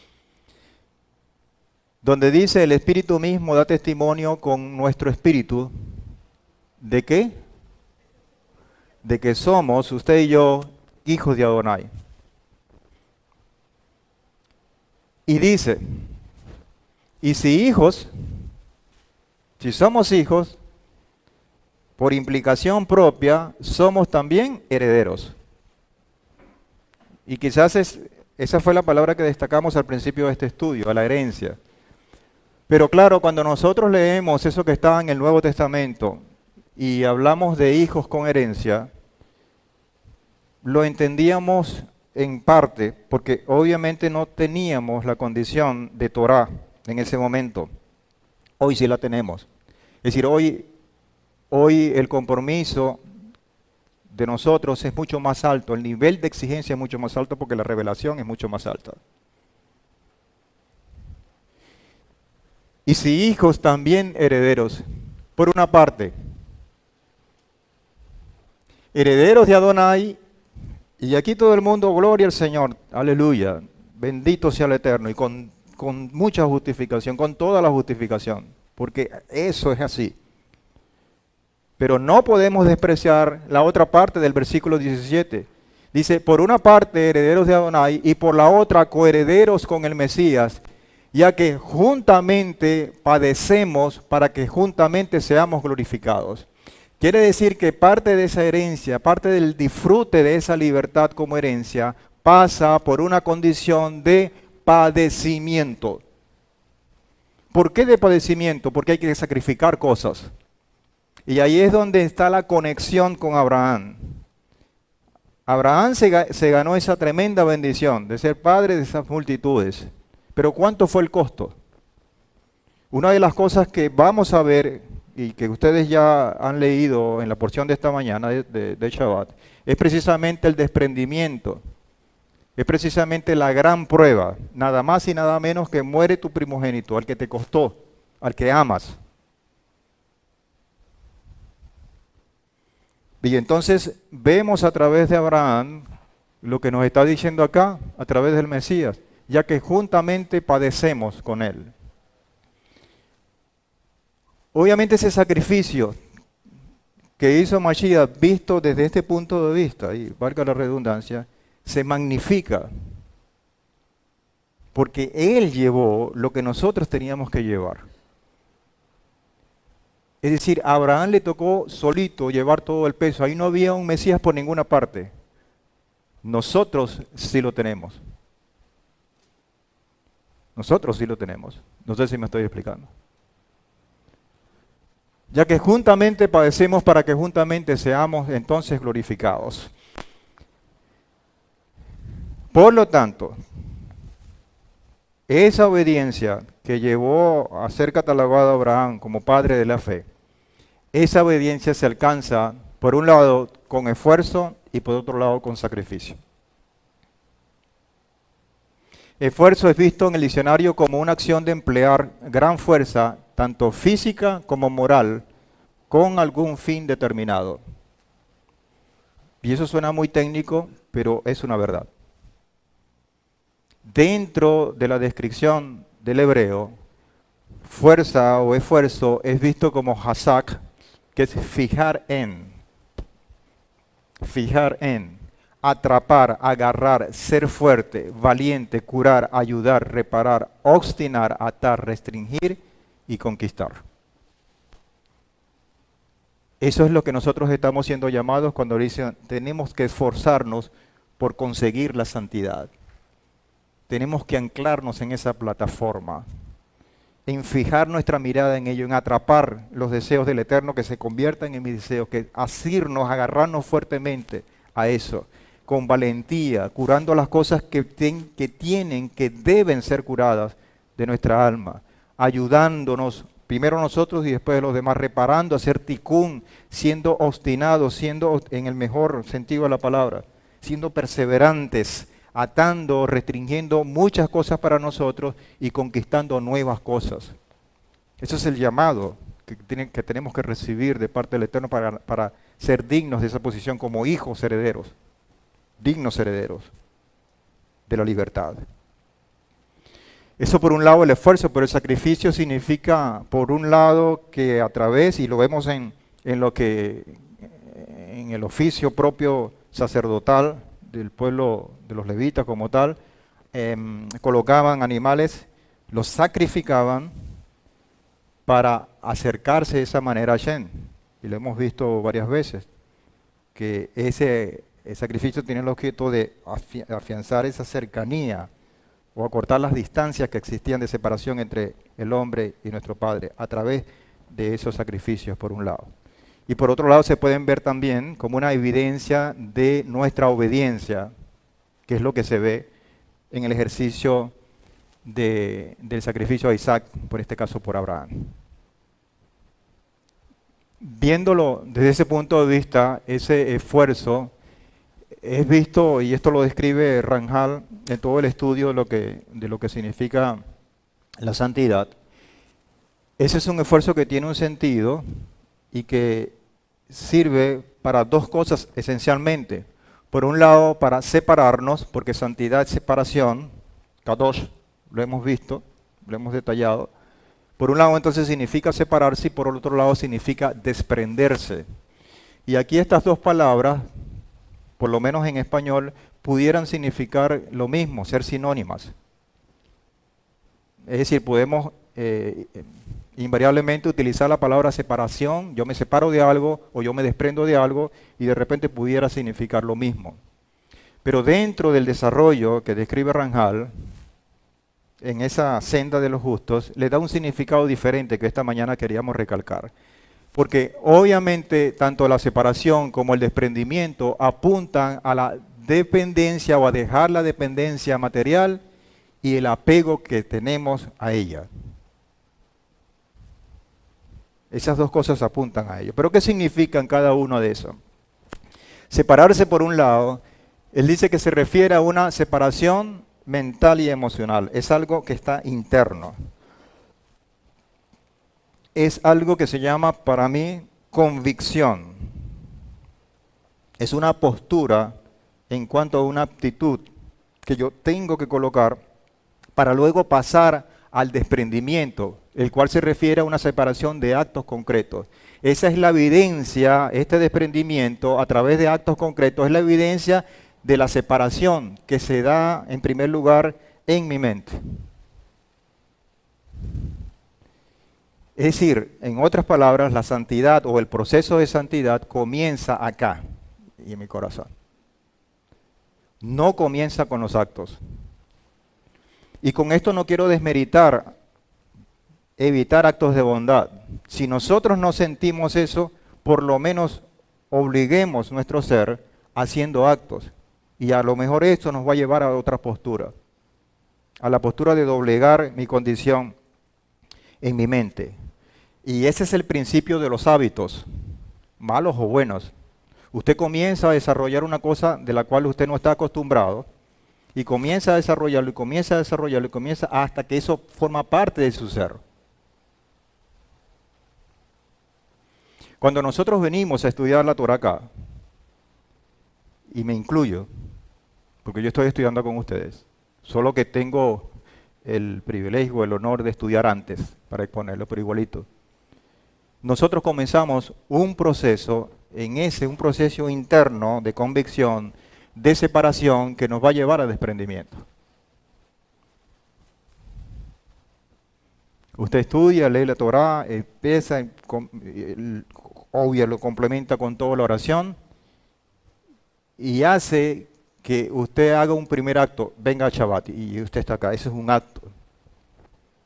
donde dice: el Espíritu mismo da testimonio con nuestro espíritu. ¿De qué? De que somos, usted y yo, hijos de Adonai. Y dice: y si hijos, si somos hijos, por implicación propia, somos también herederos. Y quizás esa fue la palabra que destacamos al principio de este estudio, a la herencia. Pero claro, cuando nosotros leemos eso que estaba en el Nuevo Testamento y hablamos de hijos con herencia, lo entendíamos en parte porque obviamente no teníamos la condición de Torá en ese momento. Hoy sí la tenemos. Es decir, hoy el compromiso de nosotros es mucho más alto, el nivel de exigencia es mucho más alto porque la revelación es mucho más alta. Y si hijos, también herederos. Por una parte, herederos de Adonai, y aquí todo el mundo, gloria al Señor, aleluya, bendito sea el Eterno, y con mucha justificación, con toda la justificación, porque eso es así. Pero no podemos despreciar la otra parte del versículo 17. Dice, por una parte herederos de Adonai y por la otra coherederos con el Mesías, ya que juntamente padecemos para que juntamente seamos glorificados. Quiere decir que parte de esa herencia, parte del disfrute de esa libertad como herencia, pasa por una condición de padecimiento. ¿Por qué de padecimiento? Porque hay que sacrificar cosas. Y ahí es donde está la conexión con Abraham. Abraham se ganó esa tremenda bendición de ser padre de esas multitudes. Pero ¿cuánto fue el costo? Una de las cosas que vamos a ver y que ustedes ya han leído en la porción de esta mañana de Shabbat, es precisamente el desprendimiento. Es precisamente la gran prueba. Nada más y nada menos que muere tu primogénito, al que te costó, al que amas. Y entonces vemos a través de Abraham lo que nos está diciendo acá, a través del Mesías, ya que juntamente padecemos con él. Obviamente ese sacrificio que hizo Mashiach, visto desde este punto de vista, y valga la redundancia, se magnifica, porque él llevó lo que nosotros teníamos que llevar. Es decir, a Abraham le tocó solito llevar todo el peso. Ahí no había un Mesías por ninguna parte. Nosotros sí lo tenemos. Nosotros sí lo tenemos. No sé si me estoy explicando. Ya que juntamente padecemos para que juntamente seamos entonces glorificados. Por lo tanto, esa obediencia que llevó a ser catalogado a Abraham como padre de la fe, esa obediencia se alcanza, por un lado, con esfuerzo y por otro lado, con sacrificio. Esfuerzo es visto en el diccionario como una acción de emplear gran fuerza, tanto física como moral, con algún fin determinado. Y eso suena muy técnico, pero es una verdad. Dentro de la descripción del hebreo, fuerza o esfuerzo es visto como hazak, que es fijar en, atrapar, agarrar, ser fuerte, valiente, curar, ayudar, reparar, obstinar, atar, restringir y conquistar. Eso es lo que nosotros estamos siendo llamados cuando dicen tenemos que esforzarnos por conseguir la santidad. Tenemos que anclarnos en esa plataforma, en fijar nuestra mirada en ello, en atrapar los deseos del Eterno que se conviertan en mis deseos, que asirnos, agarrarnos fuertemente a eso, con valentía, curando las cosas que deben ser curadas de nuestra alma, ayudándonos, primero nosotros y después los demás, reparando, hacer ticún, siendo obstinados, siendo en el mejor sentido de la palabra, siendo perseverantes, atando, restringiendo muchas cosas para nosotros y conquistando nuevas cosas. Eso es el llamado que tenemos que recibir de parte del Eterno para ser dignos de esa posición como hijos herederos, dignos herederos de la libertad. Eso por un lado el esfuerzo, pero el sacrificio significa por un lado que a través, y lo vemos en el oficio propio sacerdotal, del pueblo de los levitas como tal, colocaban animales, los sacrificaban para acercarse de esa manera a Hashem. Y lo hemos visto varias veces, que ese sacrificio tiene el objeto de afianzar esa cercanía o acortar las distancias que existían de separación entre el hombre y nuestro Padre a través de esos sacrificios, por un lado. Y por otro lado se pueden ver también como una evidencia de nuestra obediencia, que es lo que se ve en el ejercicio del sacrificio a Isaac, por este caso por Abraham. Viéndolo desde ese punto de vista, ese esfuerzo es visto, y esto lo describe Ranjal en todo el estudio de lo que significa la santidad. Ese es un esfuerzo que tiene un sentido y que sirve para dos cosas esencialmente. Por un lado, para separarnos, porque santidad es separación, kadosh, lo hemos visto, lo hemos detallado. Por un lado entonces significa separarse y por el otro lado significa desprenderse. Y aquí estas dos palabras, por lo menos en español, pudieran significar lo mismo, ser sinónimas. Es decir, podemos invariablemente utilizar la palabra separación, yo me separo de algo o yo me desprendo de algo y de repente pudiera significar lo mismo. Pero dentro del desarrollo que describe Ranjal, en esa senda de los justos, le da un significado diferente que esta mañana queríamos recalcar. Porque obviamente tanto la separación como el desprendimiento apuntan a la dependencia o a dejar la dependencia material y el apego que tenemos a ella. Esas dos cosas apuntan a ello. Pero ¿qué significan cada uno de esos? Separarse por un lado, él dice que se refiere a una separación mental y emocional. Es algo que está interno. Es algo que se llama para mí convicción. Es una postura en cuanto a una actitud que yo tengo que colocar para luego pasar al desprendimiento, el cual se refiere a una separación de actos concretos. Esa es la evidencia, este desprendimiento a través de actos concretos, es la evidencia de la separación que se da en primer lugar en mi mente. Es decir, en otras palabras, la santidad o el proceso de santidad comienza acá y en mi corazón. No comienza con los actos. Y con esto no quiero desmeritar, evitar actos de bondad. Si nosotros no sentimos eso, por lo menos obliguemos nuestro ser haciendo actos. Y a lo mejor esto nos va a llevar a otra postura, a la postura de doblegar mi condición en mi mente. Y ese es el principio de los hábitos, malos o buenos. Usted comienza a desarrollar una cosa de la cual usted no está acostumbrado, y comienza a desarrollarlo, y comienza a desarrollarlo, y comienza hasta que eso forma parte de su ser. Cuando nosotros venimos a estudiar la Torah acá, y me incluyo, porque yo estoy estudiando con ustedes, solo que tengo el privilegio, el honor de estudiar antes, para exponerlo, pero igualito. Nosotros comenzamos un proceso, un proceso interno de convicción, de separación, que nos va a llevar a desprendimiento. Usted estudia, lee la Torah, empieza, obvio, lo complementa con toda la oración, y hace que usted haga un primer acto, venga a Shabbat, y usted está acá, ese es un acto.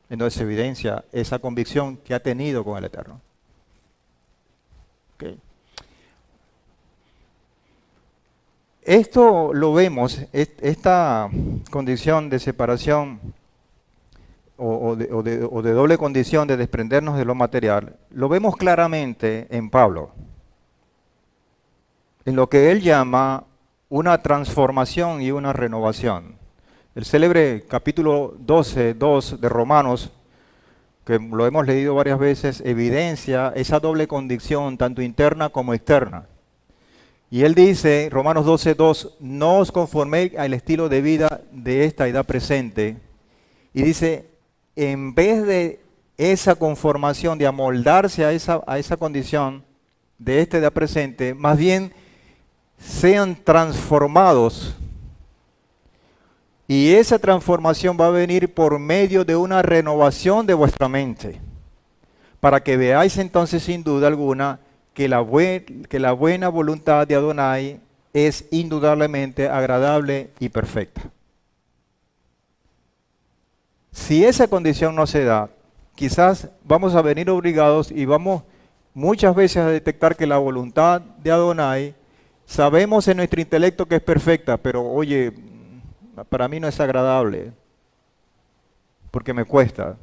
Entonces evidencia esa convicción que ha tenido con el Eterno. Okay. Esto lo vemos, esta condición de separación o de doble condición de desprendernos de lo material, lo vemos claramente en Pablo, en lo que él llama una transformación y una renovación. El célebre capítulo 12:2 de Romanos, que lo hemos leído varias veces, evidencia esa doble condición, tanto interna como externa. Y él dice, Romanos 12:2, no os conforméis al estilo de vida de esta edad presente. Y dice, en vez de esa conformación, de amoldarse a esa condición de esta edad presente, más bien sean transformados. Y esa transformación va a venir por medio de una renovación de vuestra mente, para que veáis entonces sin duda alguna que la buena voluntad de Adonai es indudablemente agradable y perfecta. Si esa condición no se da, quizás vamos a venir obligados y vamos muchas veces a detectar que la voluntad de Adonai, sabemos en nuestro intelecto que es perfecta, pero oye, para mí no es agradable, porque me cuesta.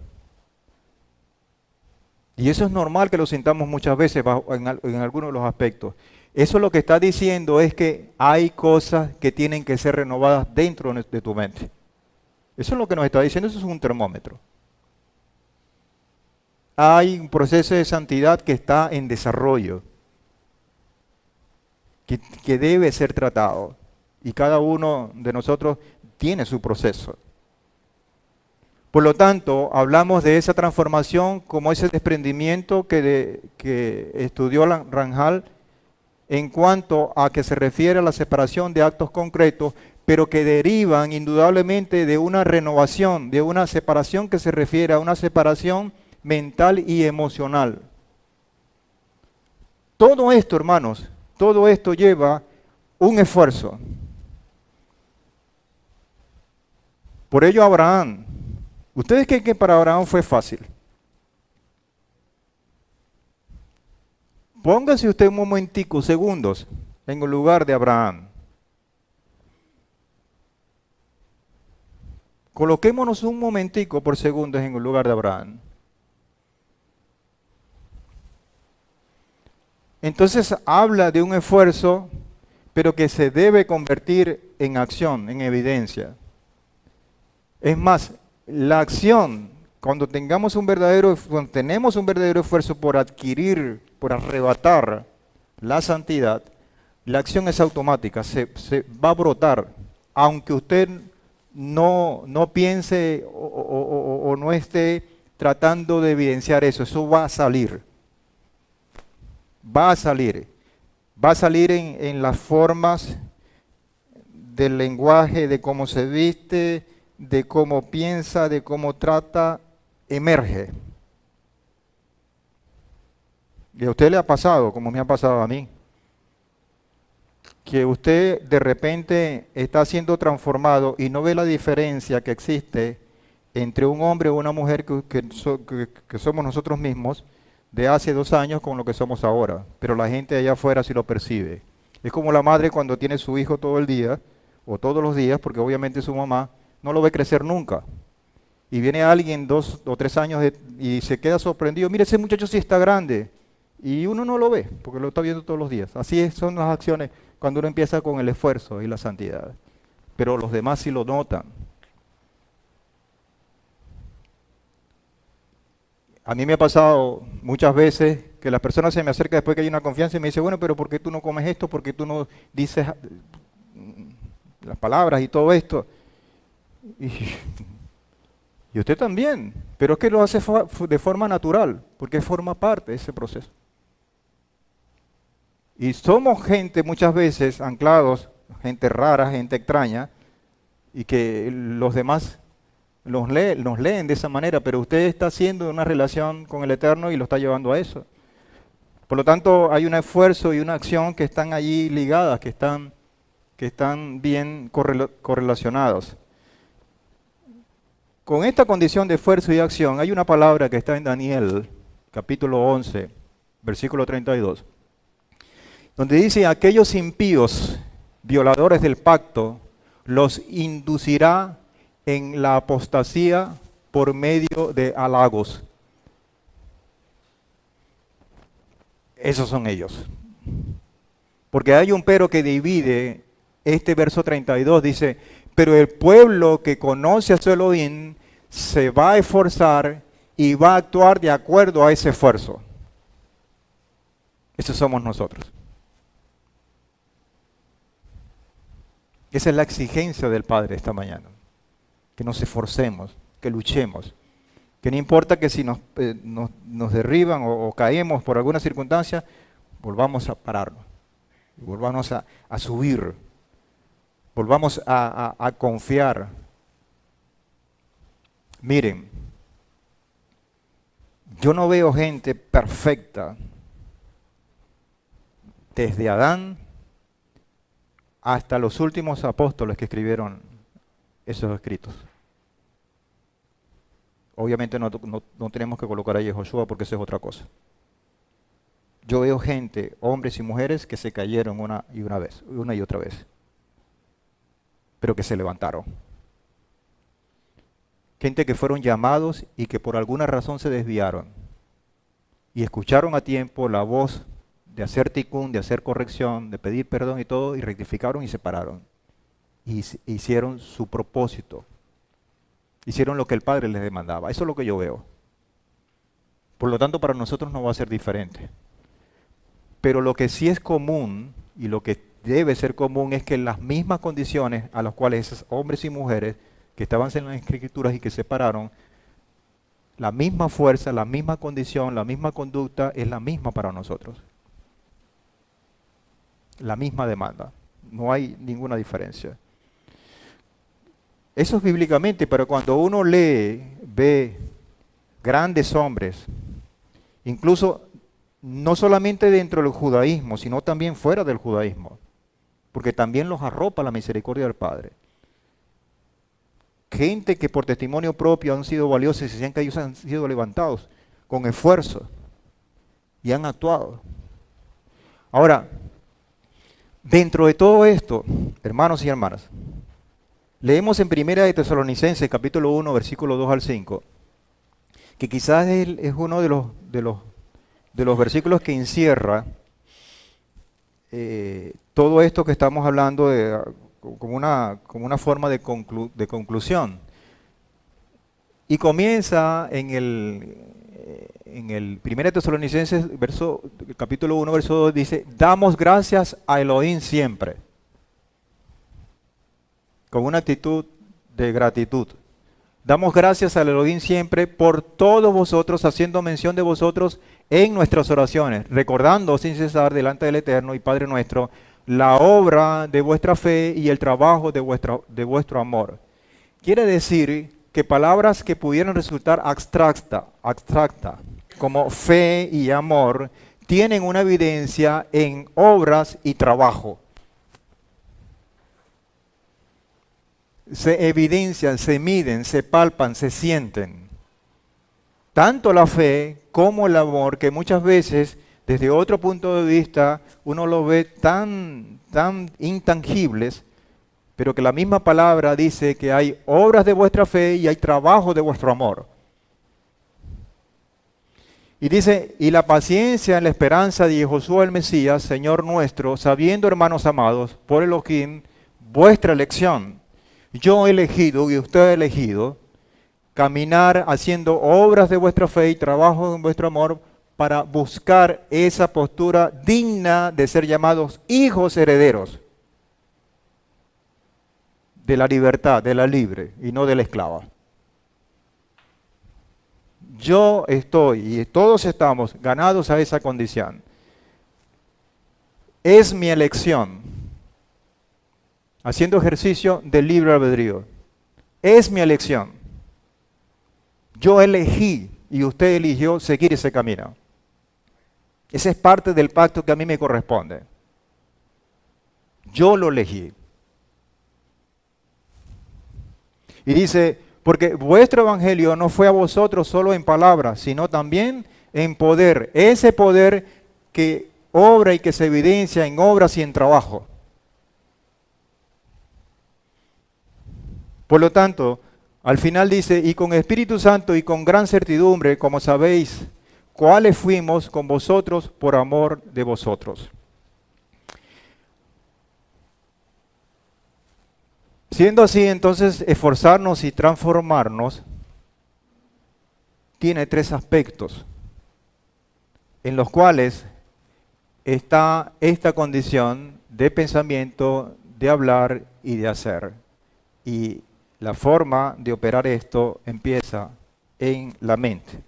Y eso es normal que lo sintamos muchas veces en algunos de los aspectos. Eso lo que está diciendo es que hay cosas que tienen que ser renovadas dentro de tu mente. Eso es lo que nos está diciendo, eso es un termómetro. Hay un proceso de santidad que está en desarrollo, que debe ser tratado. Y cada uno de nosotros tiene su proceso. Por lo tanto, hablamos de esa transformación como ese desprendimiento que estudió Ranjal en cuanto a que se refiere a la separación de actos concretos, pero que derivan indudablemente de una renovación, de una separación que se refiere a una separación mental y emocional. Todo esto, hermanos, todo esto lleva un esfuerzo. Por ello Abraham, ¿ustedes creen que para Abraham fue fácil? Póngase usted un momentico, segundos, en el lugar de Abraham. Coloquémonos un momentico por segundos en el lugar de Abraham. Entonces habla de un esfuerzo, pero que se debe convertir en acción, en evidencia. Es más, la acción, cuando tenemos un verdadero esfuerzo por adquirir, por arrebatar la santidad, la acción es automática, se va a brotar, aunque usted no piense o no esté tratando de evidenciar eso va a salir. Va a salir. Va a salir en las formas del lenguaje, de cómo se viste, de cómo piensa, de cómo trata, emerge. Y a usted le ha pasado, como me ha pasado a mí, que usted de repente está siendo transformado y no ve la diferencia que existe entre un hombre o una mujer que somos nosotros mismos de hace 2 años con lo que somos ahora, pero la gente allá afuera sí lo percibe. Es como la madre cuando tiene su hijo todo el día, o todos los días, porque obviamente su mamá no lo ve crecer nunca. Y viene alguien 2 o 3 años y se queda sorprendido, mire ese muchacho sí está grande, y uno no lo ve, porque lo está viendo todos los días. Son las acciones cuando uno empieza con el esfuerzo y la santidad, pero los demás sí lo notan. A mí me ha pasado muchas veces que las personas se me acercan después que hay una confianza y me dicen, bueno, pero ¿por qué tú no comes esto? ¿Por qué tú no dices las palabras y todo esto? Y usted también, pero es que lo hace de forma natural, porque forma parte de ese proceso. Y somos gente muchas veces anclados, gente rara, gente extraña, y que los demás nos leen de esa manera, pero usted está haciendo una relación con el Eterno y lo está llevando a eso. Por lo tanto, hay un esfuerzo y una acción que están allí ligadas, que están bien correlacionados. Con esta condición de esfuerzo y acción, hay una palabra que está en Daniel, capítulo 11, versículo 32, donde dice, aquellos impíos, violadores del pacto, los inducirá en la apostasía por medio de halagos. Esos son ellos. Porque hay un pero que divide este verso 32, dice, pero el pueblo que conoce a su Elohim se va a esforzar y va a actuar de acuerdo a ese esfuerzo. Esos somos nosotros. Esa es la exigencia del Padre esta mañana. Que nos esforcemos, que luchemos. Que no importa que si nos derriban o caemos por alguna circunstancia, volvamos a pararnos. Volvamos a subir. Volvamos a confiar. Miren, yo no veo gente perfecta desde Adán hasta los últimos apóstoles que escribieron esos escritos. Obviamente no tenemos que colocar ahí a Josué porque eso es otra cosa. Yo veo gente, hombres y mujeres, que se cayeron una y otra vez, pero que se levantaron. Gente que fueron llamados y que por alguna razón se desviaron. y escucharon a tiempo la voz de hacer ticún, de hacer corrección, de pedir perdón y todo, y rectificaron y se pararon. Y hicieron su propósito. Hicieron lo que el Padre les demandaba. Eso es lo que yo veo. Por lo tanto, para nosotros no va a ser diferente. Pero lo que sí es común y lo que debe ser común es que las mismas condiciones a las cuales esos hombres y mujeres que estaban en las escrituras y que se pararon, la misma fuerza, la misma condición, la misma conducta es la misma para nosotros. La misma demanda. No hay ninguna diferencia. Eso es bíblicamente, pero cuando uno lee, ve grandes hombres, incluso no solamente dentro del judaísmo, sino también fuera del judaísmo, porque también los arropa la misericordia del Padre. Gente que por testimonio propio han sido valiosos y se sienten que ellos han sido levantados con esfuerzo y han actuado. Ahora, dentro de todo esto, hermanos y hermanas, leemos en Primera de Tesalonicenses, capítulo 1, versículo 2 al 5, que quizás es uno de los versículos que encierra todo esto que estamos hablando como una forma de conclusión. Y comienza en el 1 Tesalonicenses, capítulo 1, verso 2, dice, damos gracias a Elohim siempre, con una actitud de gratitud. Damos gracias al Elohim siempre por todos vosotros, haciendo mención de vosotros en nuestras oraciones, recordando sin cesar delante del Eterno y Padre nuestro la obra de vuestra fe y el trabajo de vuestro amor. Quiere decir que palabras que pudieran resultar abstracta, como fe y amor, tienen una evidencia en obras y trabajo. Se evidencian, se miden, se palpan, se sienten. Tanto la fe como el amor, que muchas veces desde otro punto de vista uno lo ve tan intangibles, pero que la misma palabra dice que hay obras de vuestra fe y hay trabajo de vuestro amor. Y dice, y la paciencia en la esperanza de Josué el Mesías, Señor nuestro, sabiendo, hermanos amados, por Elohim, vuestra elección. Yo he elegido y usted ha elegido caminar haciendo obras de vuestra fe y trabajo en vuestro amor para buscar esa postura digna de ser llamados hijos herederos de la libertad, de la libre y no de la esclava. Yo estoy y todos estamos ganados a esa condición. Es mi elección, haciendo ejercicio del libre albedrío. Es mi elección. Yo elegí y usted eligió seguir ese camino. Ese es parte del pacto que a mí me corresponde. Yo lo elegí. Y dice, porque vuestro evangelio no fue a vosotros solo en palabras, sino también en poder. Ese poder que obra y que se evidencia en obras y en trabajo. Por lo tanto, al final dice, y con Espíritu Santo y con gran certidumbre, como sabéis, cuáles fuimos con vosotros por amor de vosotros. Siendo así, entonces, esforzarnos y transformarnos tiene tres aspectos en los cuales está esta condición de pensamiento, de hablar y de hacer. Y la forma de operar esto empieza en la mente.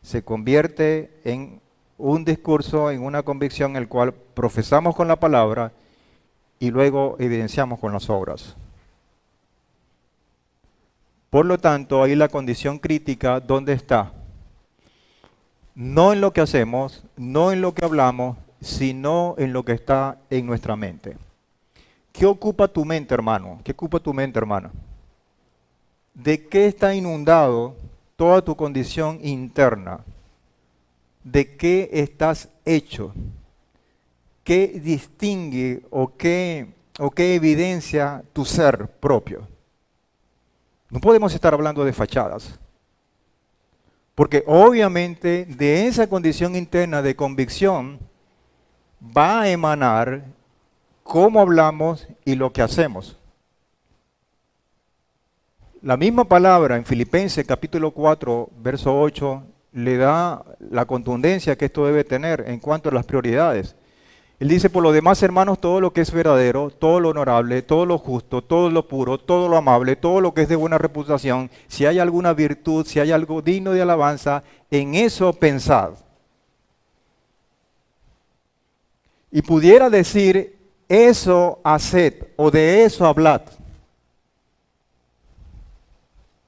Se convierte en un discurso, en una convicción, el cual profesamos con la palabra y luego evidenciamos con las obras. Por lo tanto, ahí la condición crítica, ¿dónde está? No en lo que hacemos, no en lo que hablamos, sino en lo que está en nuestra mente. ¿Qué ocupa tu mente, hermano? ¿Qué ocupa tu mente, hermana? ¿De qué está inundado toda tu condición interna? ¿De qué estás hecho? ¿Qué distingue o qué evidencia tu ser propio? No podemos estar hablando de fachadas. Porque obviamente de esa condición interna de convicción va a emanar cómo hablamos y lo que hacemos. La misma palabra en Filipenses capítulo 4, verso 8, le da la contundencia que esto debe tener en cuanto a las prioridades. Él dice, por lo demás, hermanos, todo lo que es verdadero, todo lo honorable, todo lo justo, todo lo puro, todo lo amable, todo lo que es de buena reputación, si hay alguna virtud, si hay algo digno de alabanza, en eso pensad. Y pudiera decir, eso haced o de eso hablad.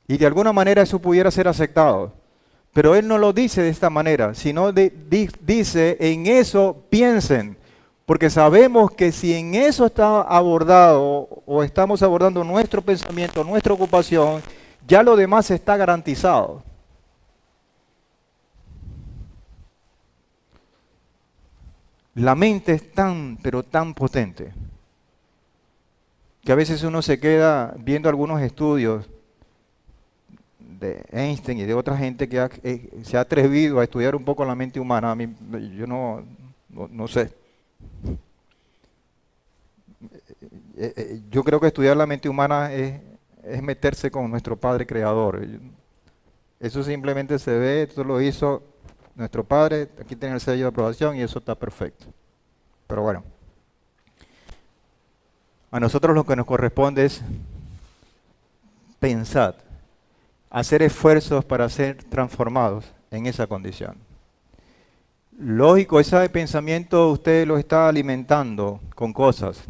Y de alguna manera eso pudiera ser aceptado. Pero él no lo dice de esta manera, sino dice, en eso piensen. Porque sabemos que si en eso está abordado o estamos abordando nuestro pensamiento, nuestra ocupación, ya lo demás está garantizado. La mente es tan, pero tan potente, que a veces uno se queda viendo algunos estudios de Einstein y de otra gente que se ha atrevido a estudiar un poco la mente humana. A mí, yo no sé. Yo creo que estudiar la mente humana es meterse con nuestro Padre Creador. Eso simplemente se ve, esto lo hizo nuestro Padre, aquí tiene el sello de aprobación y eso está perfecto. Pero bueno, a nosotros lo que nos corresponde es pensar, hacer esfuerzos para ser transformados en esa condición. Lógico, ese pensamiento usted lo está alimentando con cosas.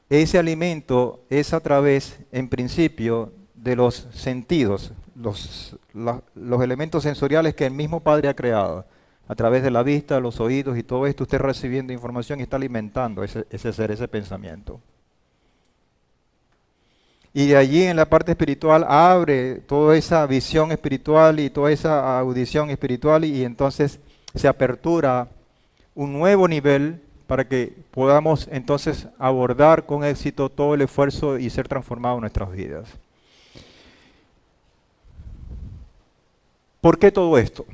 Ese alimento es a través, en principio, de los sentidos, los elementos sensoriales que el mismo Padre ha creado. A través de la vista, los oídos y todo esto, usted recibiendo información y está alimentando ese ser, ese pensamiento. Y de allí en la parte espiritual abre toda esa visión espiritual y toda esa audición espiritual y entonces se apertura un nuevo nivel para que podamos entonces abordar con éxito todo el esfuerzo y ser transformados en nuestras vidas. ¿Por qué todo esto?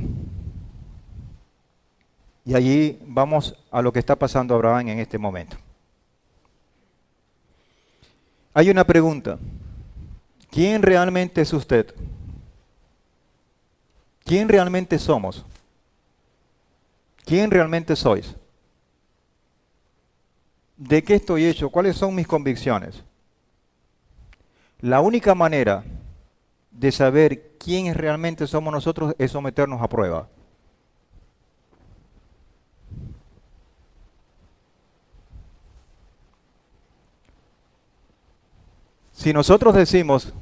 Y allí vamos a lo que está pasando a Abraham en este momento. Hay una pregunta. ¿Quién realmente es usted? ¿Quién realmente somos? ¿Quién realmente sois? ¿De qué estoy hecho? ¿Cuáles son mis convicciones? La única manera de saber quién realmente somos nosotros es someternos a prueba. Si nosotros decimos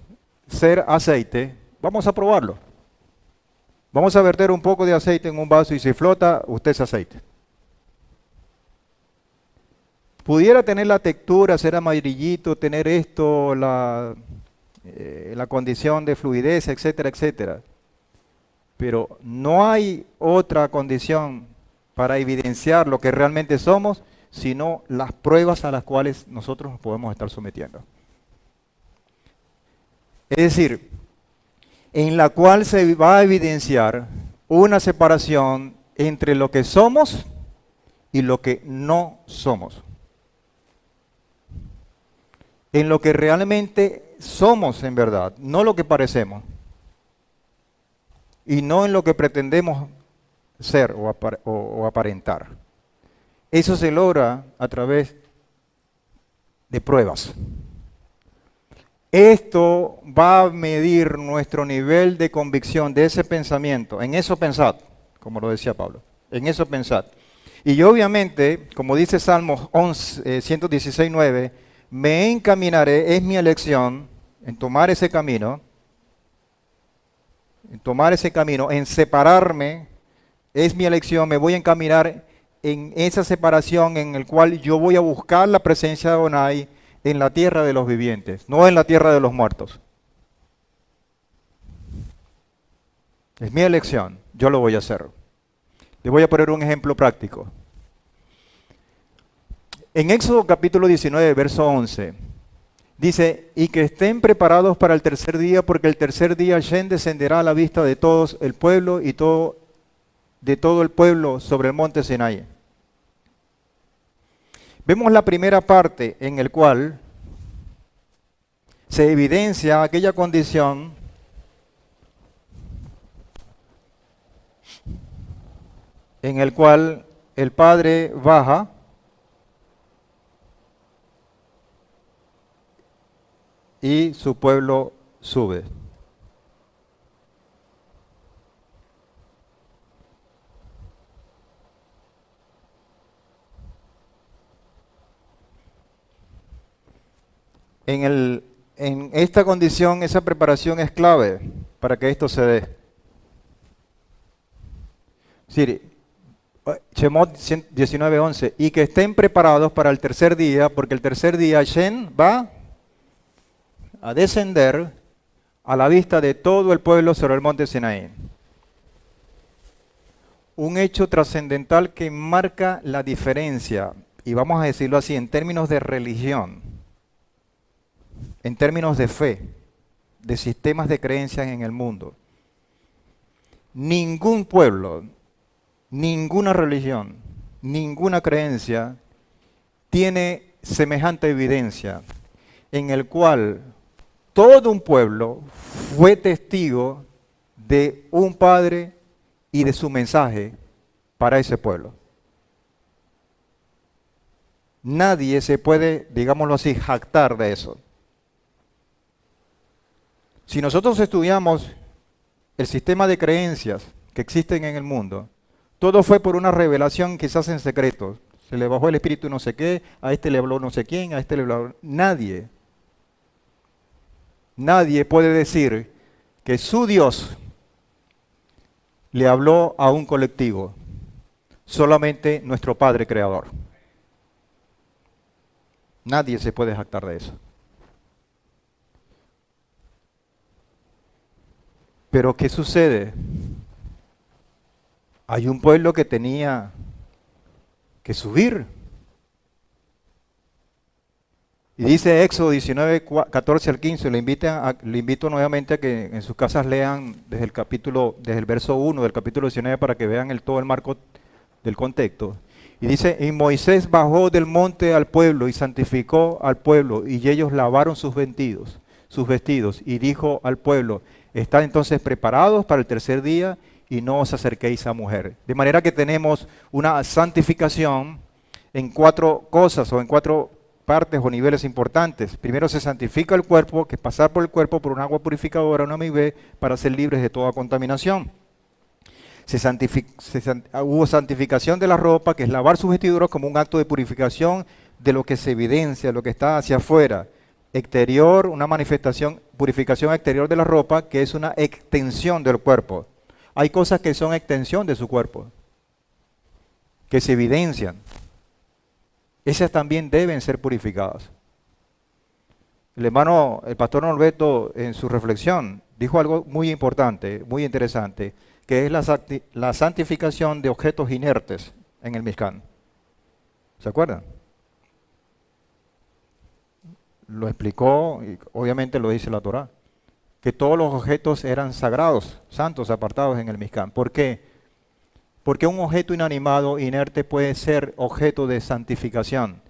ser aceite, vamos a probarlo. Vamos a verter un poco de aceite en un vaso y si flota, usted es aceite. Pudiera tener la textura, ser amarillito, tener esto, la condición de fluidez, etcétera, etcétera. Pero no hay otra condición para evidenciar lo que realmente somos, sino las pruebas a las cuales nosotros nos podemos estar sometiendo. Es decir, en la cual se va a evidenciar una separación entre lo que somos y lo que no somos. En lo que realmente somos en verdad, no lo que parecemos. Y no en lo que pretendemos ser o aparentar. Eso se logra a través de pruebas. Esto va a medir nuestro nivel de convicción de ese pensamiento. En eso pensad, como lo decía Pablo. En eso pensad. Y yo obviamente, como dice Salmos 116:9, me encaminaré, es mi elección, en tomar ese camino, en separarme, es mi elección, me voy a encaminar en esa separación en el cual yo voy a buscar la presencia de Adonai en la tierra de los vivientes, no en la tierra de los muertos. Es mi elección, yo lo voy a hacer. Les voy a poner un ejemplo práctico. En Éxodo capítulo 19, verso 11, Dice, y que estén preparados para el tercer día, porque el tercer día Shem descenderá a la vista de todos el pueblo y de todo el pueblo sobre el monte Sinaí. Vemos la primera parte en el cual se evidencia aquella condición en el cual el Padre baja y su pueblo sube. En esta condición, esa preparación es clave para que esto se dé. Sí, Shemot 19:11, y que estén preparados para el tercer día, porque el tercer día Shem va a descender a la vista de todo el pueblo sobre el monte Sinaí. Un hecho trascendental que marca la diferencia, y vamos a decirlo así, en términos de religión, en términos de fe, de sistemas de creencias en el mundo. Ningún pueblo, ninguna religión, ninguna creencia tiene semejante evidencia en el cual todo un pueblo fue testigo de un padre y de su mensaje para ese pueblo. Nadie se puede, digámoslo así, jactar de eso. Si nosotros estudiamos el sistema de creencias que existen en el mundo, todo fue por una revelación quizás en secreto. Se le bajó el espíritu no sé qué, a este le habló no sé quién, a este le habló... Nadie puede decir que su Dios le habló a un colectivo, solamente nuestro Padre Creador. Nadie se puede jactar de eso. Pero ¿qué sucede? Hay un pueblo que tenía que subir. Y dice Éxodo 19, 14 al 15, le invito nuevamente a que en sus casas lean desde el verso 1 del capítulo 19 para que vean todo el marco del contexto. Y dice, y Moisés bajó del monte al pueblo y santificó al pueblo, y ellos lavaron sus vestidos, y dijo al pueblo, estad entonces preparados para el tercer día, y no os acerquéis a mujer. De manera que tenemos una santificación en 4 cosas o en 4 partes o niveles importantes. Primero se santifica el cuerpo, que es pasar por el cuerpo por un agua purificadora, una migbe, para ser libres de toda contaminación. Hubo santificación de la ropa, que es lavar sus vestiduras como un acto de purificación de lo que se evidencia, lo que está hacia afuera. Exterior, una manifestación, purificación exterior de la ropa, que es una extensión del cuerpo. Hay cosas que son extensión de su cuerpo, que se evidencian. Esas también deben ser purificadas. El pastor Norberto, en su reflexión, dijo algo muy importante, muy interesante, que es la santificación de objetos inertes en el Mishkan. ¿Se acuerdan? Lo explicó, y obviamente lo dice la Torá, que todos los objetos eran sagrados, santos, apartados en el Mishkan. ¿Por qué? Porque un objeto inanimado, inerte, puede ser objeto de santificación,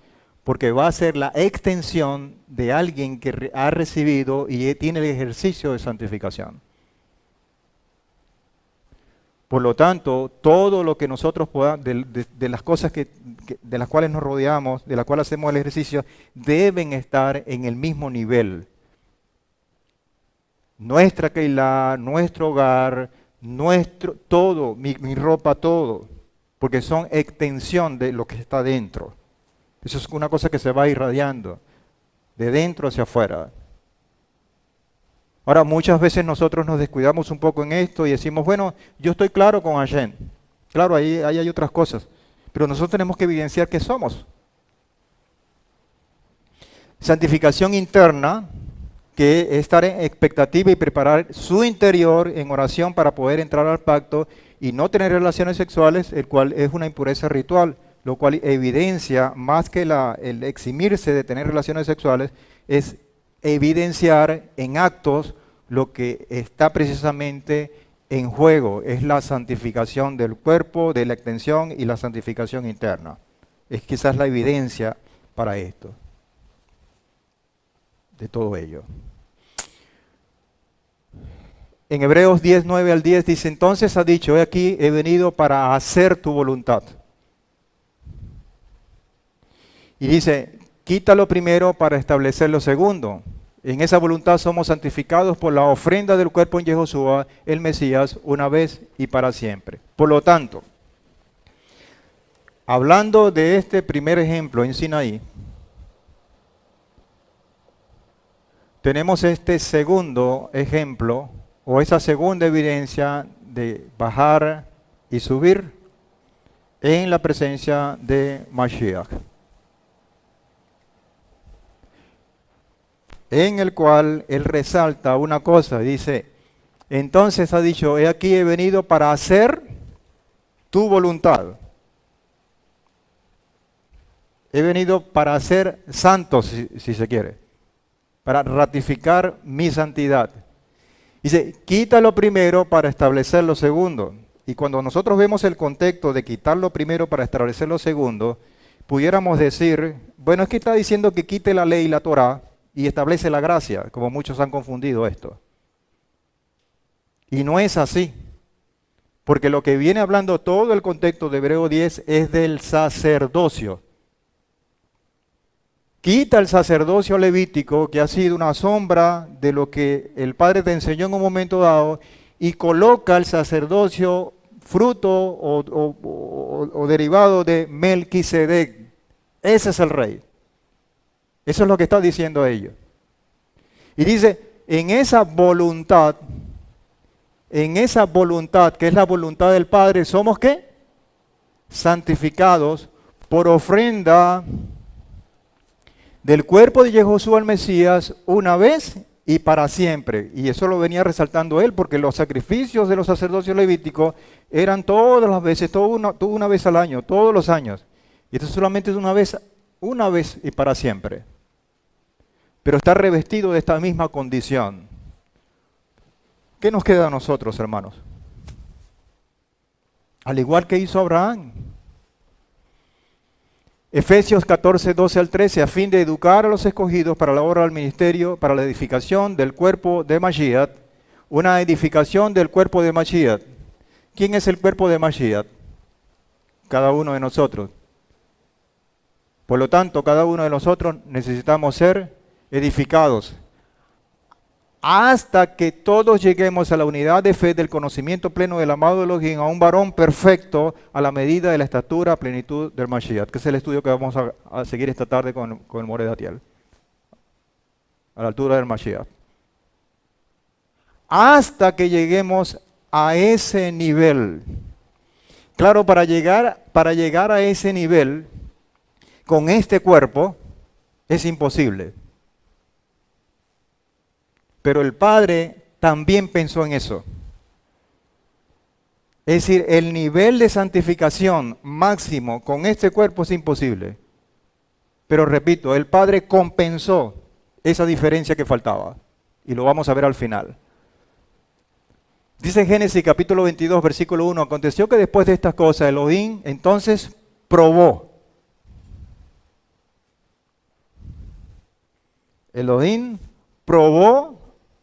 porque va a ser la extensión de alguien que ha recibido y tiene el ejercicio de santificación. Por lo tanto, todo lo que nosotros podamos, de las cosas de las cuales nos rodeamos, de las cuales hacemos el ejercicio, deben estar en el mismo nivel. Nuestra Keilah, nuestro hogar, todo, mi ropa, todo, porque son extensión de lo que está dentro. Eso es una cosa que se va irradiando de dentro hacia afuera. Ahora, muchas veces nosotros nos descuidamos un poco en esto y decimos, bueno, yo estoy claro con Hashem. Claro, ahí hay otras cosas, pero nosotros tenemos que evidenciar qué somos. Santificación interna, que es estar en expectativa y preparar su interior en oración para poder entrar al pacto y no tener relaciones sexuales, el cual es una impureza ritual, lo cual evidencia más que el eximirse de tener relaciones sexuales, es evidenciar en actos lo que está precisamente en juego. Es la santificación del cuerpo, de la extensión y la santificación interna. Es quizás la evidencia para esto, de todo ello. En Hebreos 10, 9 al 10 dice, entonces ha dicho, he aquí, he venido para hacer tu voluntad. Y dice, quítalo primero para establecer lo segundo. En esa voluntad somos santificados por la ofrenda del cuerpo en Yehoshua, el Mesías, una vez y para siempre. Por lo tanto, hablando de este primer ejemplo en Sinaí, tenemos este segundo ejemplo, o esa segunda evidencia de bajar y subir en la presencia de Mashiach, en el cual él resalta una cosa, dice, entonces ha dicho, he aquí he venido para hacer tu voluntad. He venido para ser santo, si se quiere, para ratificar mi santidad. Dice, quítalo primero para establecer lo segundo. Y cuando nosotros vemos el contexto de quitarlo primero para establecer lo segundo, pudiéramos decir, bueno, es que está diciendo que quite la ley y la Torá y establece la gracia, como muchos han confundido esto. Y no es así, porque lo que viene hablando todo el contexto de Hebreo 10 es del sacerdocio. Quita el sacerdocio levítico, que ha sido una sombra de lo que el Padre te enseñó en un momento dado, y coloca el sacerdocio fruto o derivado de Melquisedec. Ese es el rey. Eso es lo que está diciendo ellos. Y dice, en esa voluntad que es la voluntad del Padre, ¿somos qué? Santificados por ofrenda del cuerpo de Yehoshua el Mesías una vez y para siempre. Y eso lo venía resaltando él, porque los sacrificios de los sacerdocios levíticos eran todas las veces, una vez al año, todos los años. Y esto solamente es una vez y para siempre. Pero está revestido de esta misma condición. ¿Qué nos queda a nosotros, hermanos? Al igual que hizo Abraham. Efesios 14, 12 al 13, a fin de educar a los escogidos para la obra del ministerio, para la edificación del cuerpo de Mashiach, una edificación del cuerpo de Mashiach. ¿Quién es el cuerpo de Mashiach? Cada uno de nosotros. Por lo tanto, cada uno de nosotros necesitamos ser edificados hasta que todos lleguemos a la unidad de fe del conocimiento pleno del amado Elohim, a un varón perfecto a la medida de la estatura, plenitud del Mashiach, que es el estudio que vamos a seguir esta tarde con el More Datiel, a la altura del Mashiach. Hasta que lleguemos a ese nivel. Claro, para llegar a ese nivel con este cuerpo es imposible. Pero el Padre también pensó en eso. Es decir, el nivel de santificación máximo con este cuerpo es imposible. Pero repito, el Padre compensó esa diferencia que faltaba. Y lo vamos a ver al final. Dice en Génesis capítulo 22, versículo 1, aconteció que después de estas cosas Elohim entonces probó. Elohim probó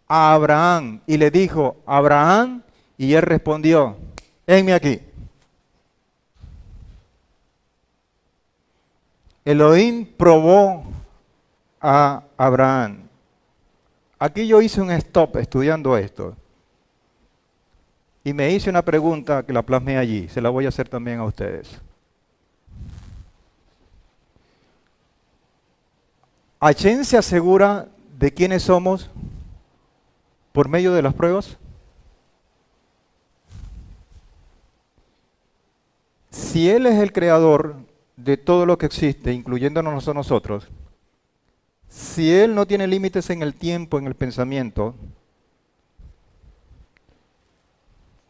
a Abraham y le dijo, Abraham, y él respondió, henme aquí. Elohim probó a Abraham. Aquí yo hice un stop estudiando esto y me hice una pregunta que la plasmé allí, se la voy a hacer también a ustedes. ¿Hashem se asegura de quiénes somos por medio de las pruebas? Si Él es el creador de todo lo que existe, incluyéndonos a nosotros, si Él no tiene límites en el tiempo, en el pensamiento,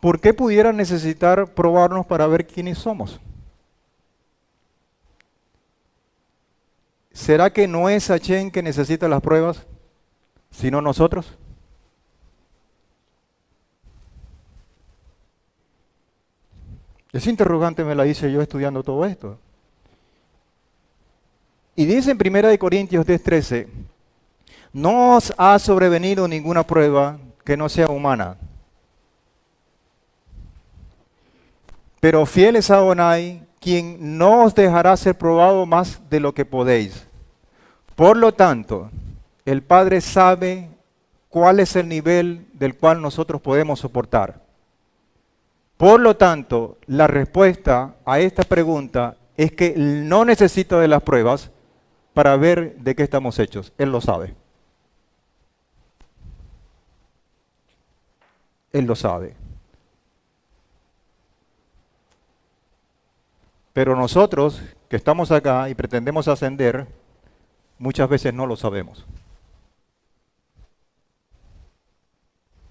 ¿por qué pudiera necesitar probarnos para ver quiénes somos? ¿Será que no es Hashem que necesita las pruebas? sino nosotros. Ese interrogante me la hice yo estudiando todo esto. Y dice en 1 Corintios 10:13, no os ha sobrevenido ninguna prueba que no sea humana. Pero fiel es Adonai, quien no os dejará ser probado más de lo que podéis. Por lo tanto, el Padre sabe cuál es el nivel del cual nosotros podemos soportar. Por lo tanto, la respuesta a esta pregunta es que no necesita de las pruebas para ver de qué estamos hechos. Él lo sabe. Él lo sabe. Pero nosotros que estamos acá y pretendemos ascender, muchas veces no lo sabemos.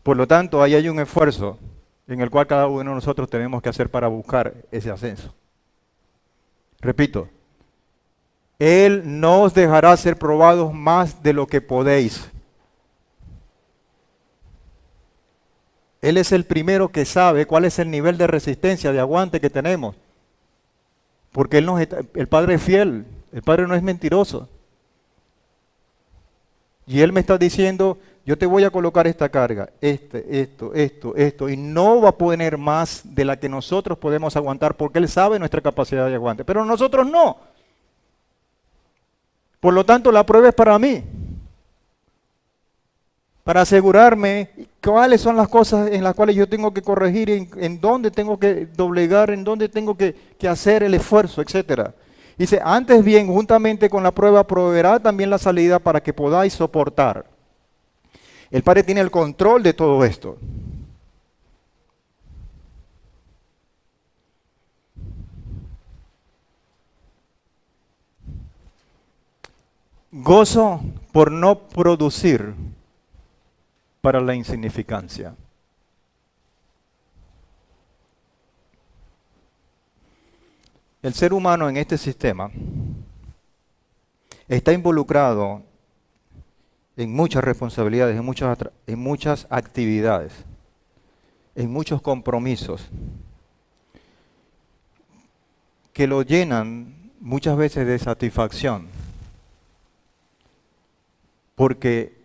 Por lo tanto, ahí hay un esfuerzo en el cual cada uno de nosotros tenemos que hacer para buscar ese ascenso. Repito, Él no os dejará ser probados más de lo que podéis. Él es el primero que sabe cuál es el nivel de resistencia, de aguante que tenemos. Porque el Padre es fiel, el Padre no es mentiroso. Y Él me está diciendo, yo te voy a colocar esta carga, esto, y no va a poner más de la que nosotros podemos aguantar, porque Él sabe nuestra capacidad de aguante, pero nosotros no. Por lo tanto, la prueba es para mí, para asegurarme cuáles son las cosas en las cuales yo tengo que corregir, en dónde tengo que doblegar, en dónde tengo que hacer el esfuerzo, etcétera. Dice, antes bien, juntamente con la prueba, proveerá también la salida para que podáis soportar. El Padre tiene el control de todo esto. Gozo por no producir para la insignificancia. El ser humano en este sistema está involucrado en muchas responsabilidades, en muchas actividades, en muchos compromisos que lo llenan muchas veces de satisfacción, porque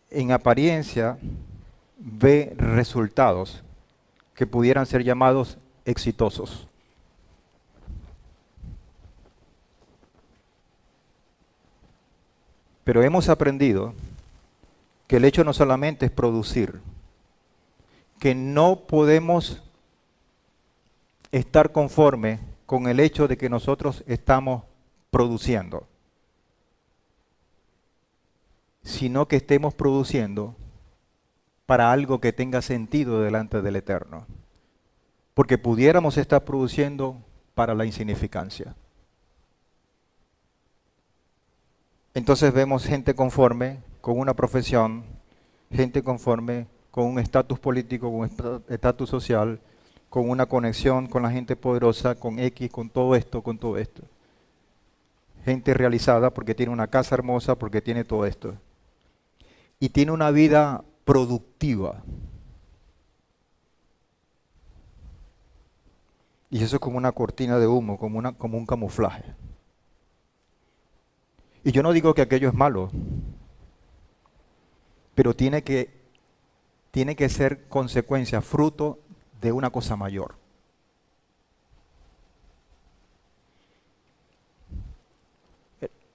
en apariencia ve resultados que pudieran ser llamados exitosos. Pero hemos aprendido que el hecho no solamente es producir, que no podemos estar conforme con el hecho de que nosotros estamos produciendo, sino que estemos produciendo para algo que tenga sentido delante del Eterno. Porque pudiéramos estar produciendo para la insignificancia. Entonces vemos gente conforme con una profesión, gente conforme con un estatus político, con un estatus social, con una conexión con la gente poderosa, con X, con todo esto, con todo esto. Gente realizada porque tiene una casa hermosa, porque tiene todo esto. Y tiene una vida productiva. Y eso es como una cortina de humo, como un camuflaje. Y yo no digo que aquello es malo, pero tiene que ser consecuencia, fruto de una cosa mayor.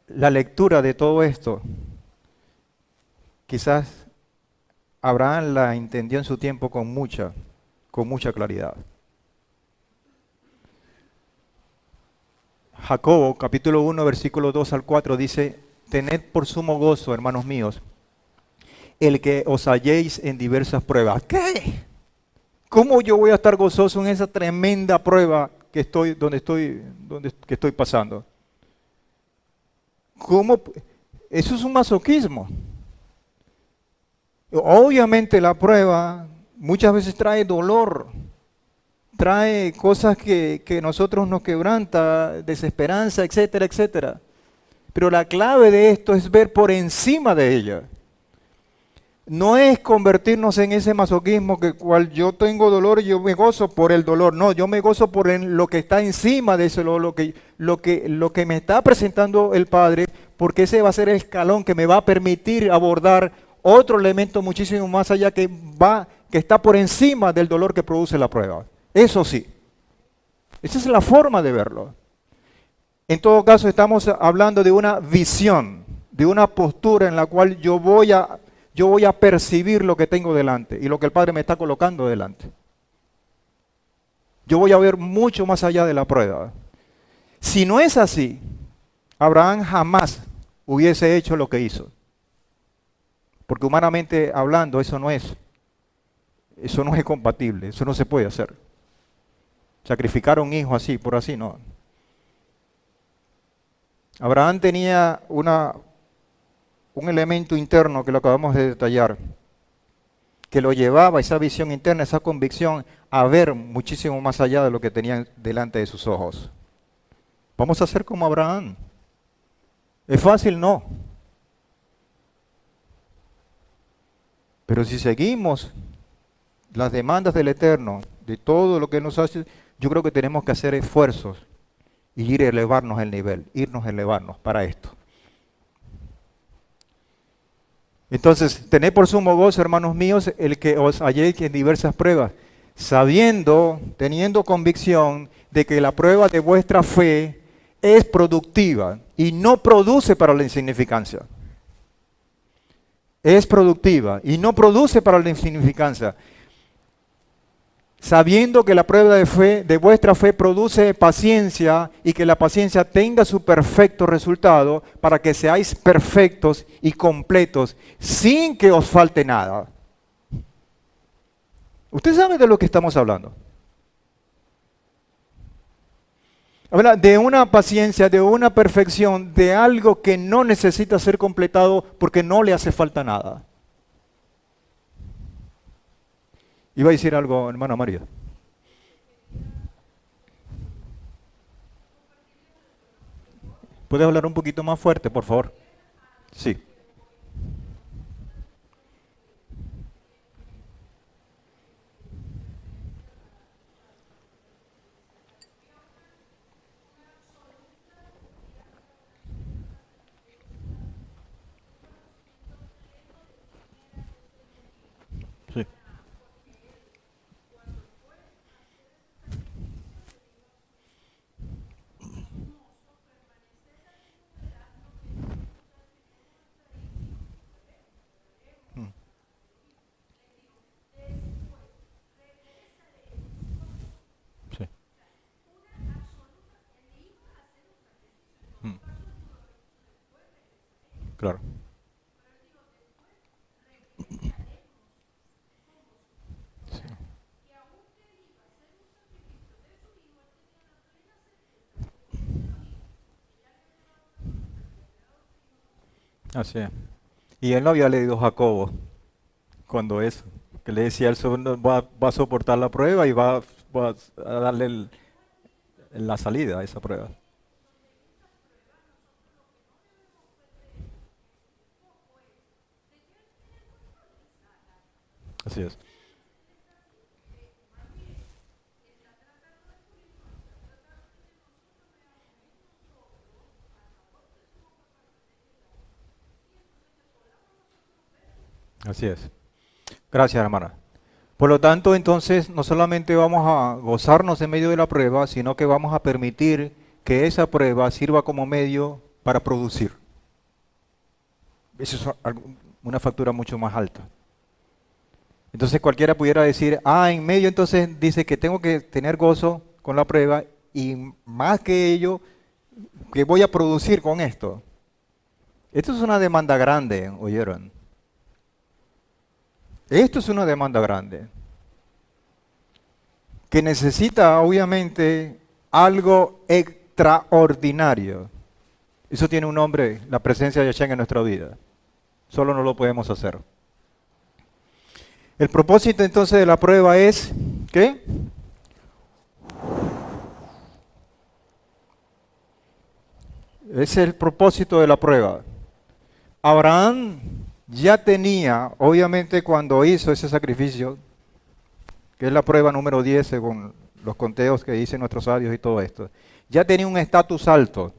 La lectura de todo esto, quizás Abraham la entendió en su tiempo con mucha claridad. Jacobo, capítulo 1, versículo 2 al 4 dice, tened por sumo gozo, hermanos míos, el que os halléis en diversas pruebas. ¿Qué? ¿Cómo yo voy a estar gozoso en esa tremenda prueba que estoy pasando? ¿Cómo? Eso es un masoquismo. Obviamente la prueba muchas veces trae dolor, trae cosas que nosotros nos quebranta, desesperanza, etcétera, etcétera. Pero la clave de esto es ver por encima de ella. no es convertirnos en ese masoquismo que cual yo tengo dolor y yo me gozo por el dolor. No, yo me gozo por lo que está encima de ese dolor, lo que me está presentando el Padre, porque ese va a ser el escalón que me va a permitir abordar otro elemento muchísimo más allá que está por encima del dolor que produce la prueba. Eso sí. Esa es la forma de verlo. En todo caso, estamos hablando de una visión, de una postura en la cual yo voy a percibir lo que tengo delante y lo que el Padre me está colocando delante. Yo voy a ver mucho más allá de la prueba. Si no es así, Abraham jamás hubiese hecho lo que hizo. Porque humanamente hablando, eso no es compatible, eso no se puede hacer. Sacrificar a un hijo así, por así, no. Abraham tenía un elemento interno que lo acabamos de detallar, que lo llevaba, esa visión interna, esa convicción, a ver muchísimo más allá de lo que tenían delante de sus ojos. Vamos a ser como Abraham. ¿Es fácil? No. Pero si seguimos las demandas del Eterno, de todo lo que nos hace, yo creo que tenemos que hacer esfuerzos y ir a elevarnos el nivel, irnos a elevarnos para esto. Entonces, tened por sumo gozo, hermanos míos, el que os halléis en diversas pruebas, teniendo convicción de que la prueba de vuestra fe es productiva y no produce para la insignificancia. Es productiva y no produce para la insignificancia. Sabiendo que la prueba de vuestra fe produce paciencia y que la paciencia tenga su perfecto resultado para que seáis perfectos y completos sin que os falte nada. ¿Usted sabe de lo que estamos hablando? Habla de una paciencia, de una perfección, de algo que no necesita ser completado porque no le hace falta nada. Iba a decir algo, hermana María. ¿Puede hablar un poquito más fuerte, por favor? Sí. Sí. Mm, sí. Mm, claro. Sí. Así es. Y él no había leído Jacobo cuando eso, que le decía, el segundo va a soportar la prueba y va a darle la salida a esa prueba. Así es. Así es. Gracias, hermana. Por lo tanto, entonces, no solamente vamos a gozarnos en medio de la prueba, sino que vamos a permitir que esa prueba sirva como medio para producir. Eso es una factura mucho más alta. Entonces cualquiera pudiera decir, en medio entonces dice que tengo que tener gozo con la prueba y más que ello, ¿qué voy a producir con esto? Esto es una demanda grande, ¿oyeron? Esto es una demanda grande, que necesita obviamente algo extraordinario. Eso tiene un nombre, la presencia de Hashem en nuestra vida. Solo no lo podemos hacer. El propósito entonces de la prueba es, ¿qué? Es el propósito de la prueba. Abraham ya tenía, obviamente cuando hizo ese sacrificio, que es la prueba número 10 según los conteos que dicen nuestros sabios y todo esto, ya tenía un estatus alto,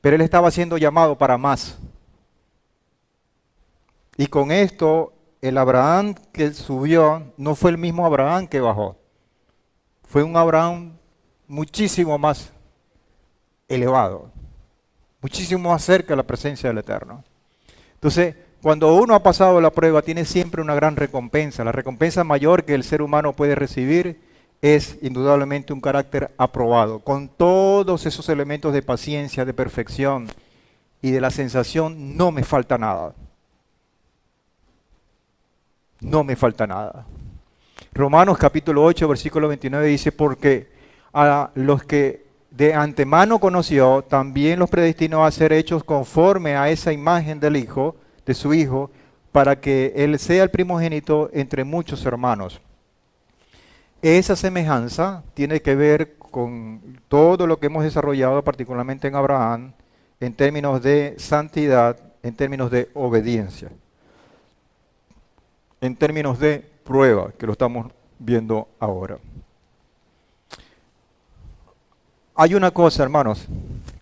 pero él estaba siendo llamado para más. Y con esto, el Abraham que subió no fue el mismo Abraham que bajó. Fue un Abraham muchísimo más elevado, muchísimo más cerca de la presencia del Eterno. Entonces, cuando uno ha pasado la prueba, tiene siempre una gran recompensa. La recompensa mayor que el ser humano puede recibir es indudablemente un carácter aprobado, con todos esos elementos de paciencia, de perfección y de la sensación, no me falta nada. No me falta nada. Romanos capítulo 8, versículo 29 dice, porque a los que de antemano conoció, también los predestinó a ser hechos conforme a esa imagen del Hijo, de su Hijo, para que Él sea el primogénito entre muchos hermanos. Esa semejanza tiene que ver con todo lo que hemos desarrollado, particularmente en Abraham, en términos de santidad, en términos de obediencia, en términos de prueba, que lo estamos viendo ahora. Hay una cosa, hermanos,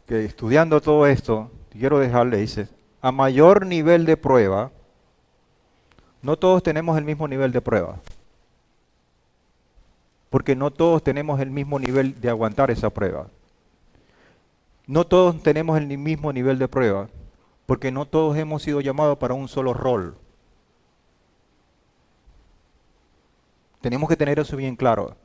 que estudiando todo esto, quiero dejarle, dice, a mayor nivel de prueba, no todos tenemos el mismo nivel de prueba, porque no todos tenemos el mismo nivel de aguantar esa prueba. No todos tenemos el mismo nivel de prueba, porque no todos hemos sido llamados para un solo rol. Tenemos que tener eso bien claro.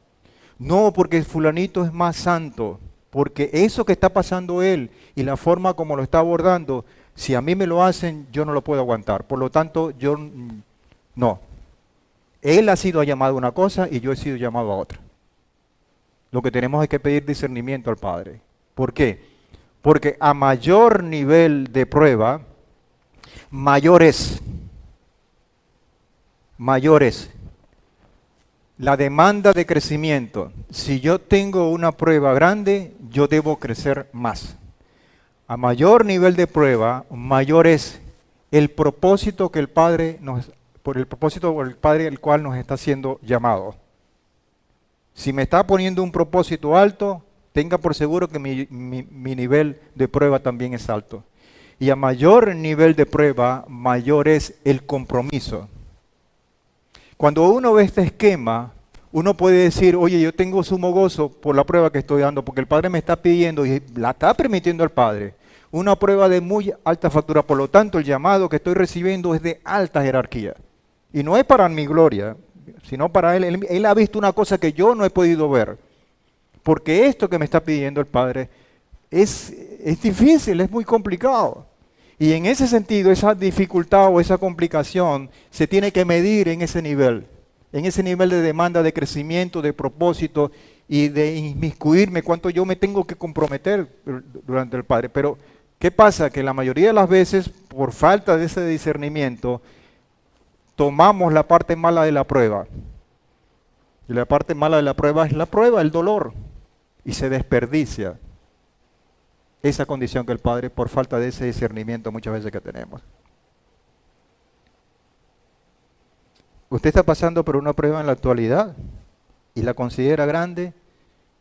No porque fulanito es más santo, porque eso que está pasando él y la forma como lo está abordando, si a mí me lo hacen, yo no lo puedo aguantar. Por lo tanto, yo no. Él ha sido llamado a una cosa y yo he sido llamado a otra. Lo que tenemos es que pedir discernimiento al Padre. ¿Por qué? Porque a mayor nivel de prueba, mayor es la demanda de crecimiento. Si yo tengo una prueba grande, yo debo crecer más. A mayor nivel de prueba, mayor es el propósito que el Padre por el propósito por el Padre el cual nos está haciendo llamado. Si me está poniendo un propósito alto, tenga por seguro que mi nivel de prueba también es alto. Y a mayor nivel de prueba, mayor es el compromiso. Cuando uno ve este esquema, uno puede decir, oye, yo tengo sumo gozo por la prueba que estoy dando, porque el Padre me está pidiendo y la está permitiendo el Padre. Una prueba de muy alta factura, por lo tanto el llamado que estoy recibiendo es de alta jerarquía. Y no es para mi gloria, sino para Él. Él ha visto una cosa que yo no he podido ver. Porque esto que me está pidiendo el Padre es difícil, es muy complicado. Y en ese sentido, esa dificultad o esa complicación se tiene que medir en ese nivel de demanda, de crecimiento, de propósito y de inmiscuirme, cuánto yo me tengo que comprometer durante el Padre. Pero, ¿qué pasa? Que la mayoría de las veces, por falta de ese discernimiento, tomamos la parte mala de la prueba. Y la parte mala de la prueba es la prueba, el dolor. Y se desperdicia esa condición que el Padre, por falta de ese discernimiento muchas veces que tenemos. Usted está pasando por una prueba en la actualidad y la considera grande,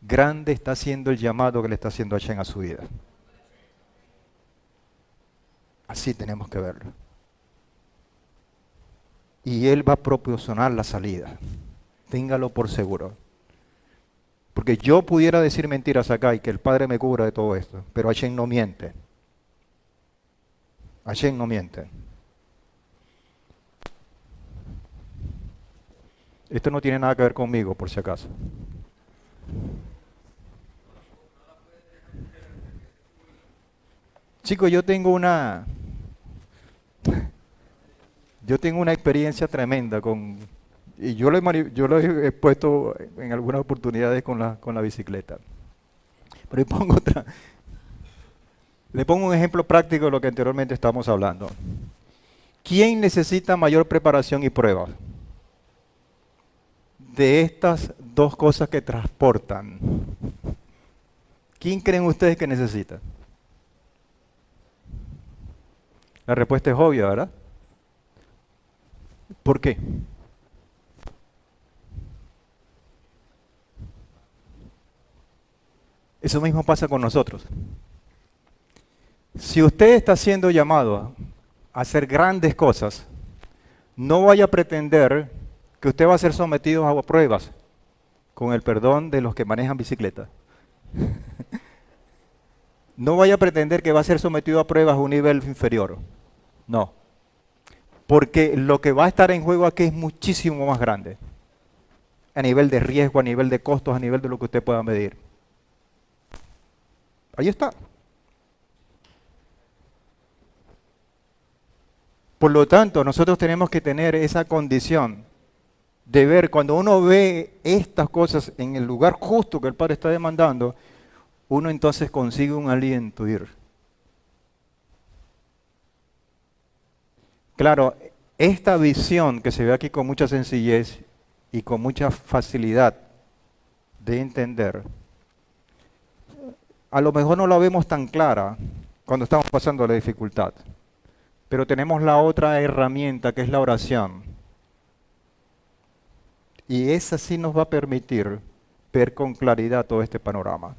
grande está siendo el llamado que le está haciendo Hashem a su vida. Así tenemos que verlo. Y Él va a proporcionar la salida. Téngalo por seguro. Porque yo pudiera decir mentiras acá y que el Padre me cubra de todo esto, pero Hashem no miente. Hashem no miente. Esto no tiene nada que ver conmigo, por si acaso. Chicos, yo tengo una experiencia tremenda y yo lo he puesto en algunas oportunidades con la bicicleta. Pero le pongo un ejemplo práctico de lo que anteriormente estábamos hablando. ¿Quién necesita mayor preparación y pruebas? De estas dos cosas que transportan, ¿quién creen ustedes que necesita? La respuesta es obvia, ¿verdad? ¿Por qué? Eso mismo pasa con nosotros. Si usted está siendo llamado a hacer grandes cosas, no vaya a pretender que usted va a ser sometido a pruebas, con el perdón de los que manejan bicicleta. No vaya a pretender que va a ser sometido a pruebas a un nivel inferior. No. Porque lo que va a estar en juego aquí es muchísimo más grande. A nivel de riesgo, a nivel de costos, a nivel de lo que usted pueda medir. Ahí está. Por lo tanto, nosotros tenemos que tener esa condición de ver, cuando uno ve estas cosas en el lugar justo que el Padre está demandando, uno entonces consigue un aliento ir. Claro, esta visión que se ve aquí con mucha sencillez y con mucha facilidad de entender, a lo mejor no la vemos tan clara cuando estamos pasando la dificultad, pero tenemos la otra herramienta que es la oración. Y esa sí nos va a permitir ver con claridad todo este panorama.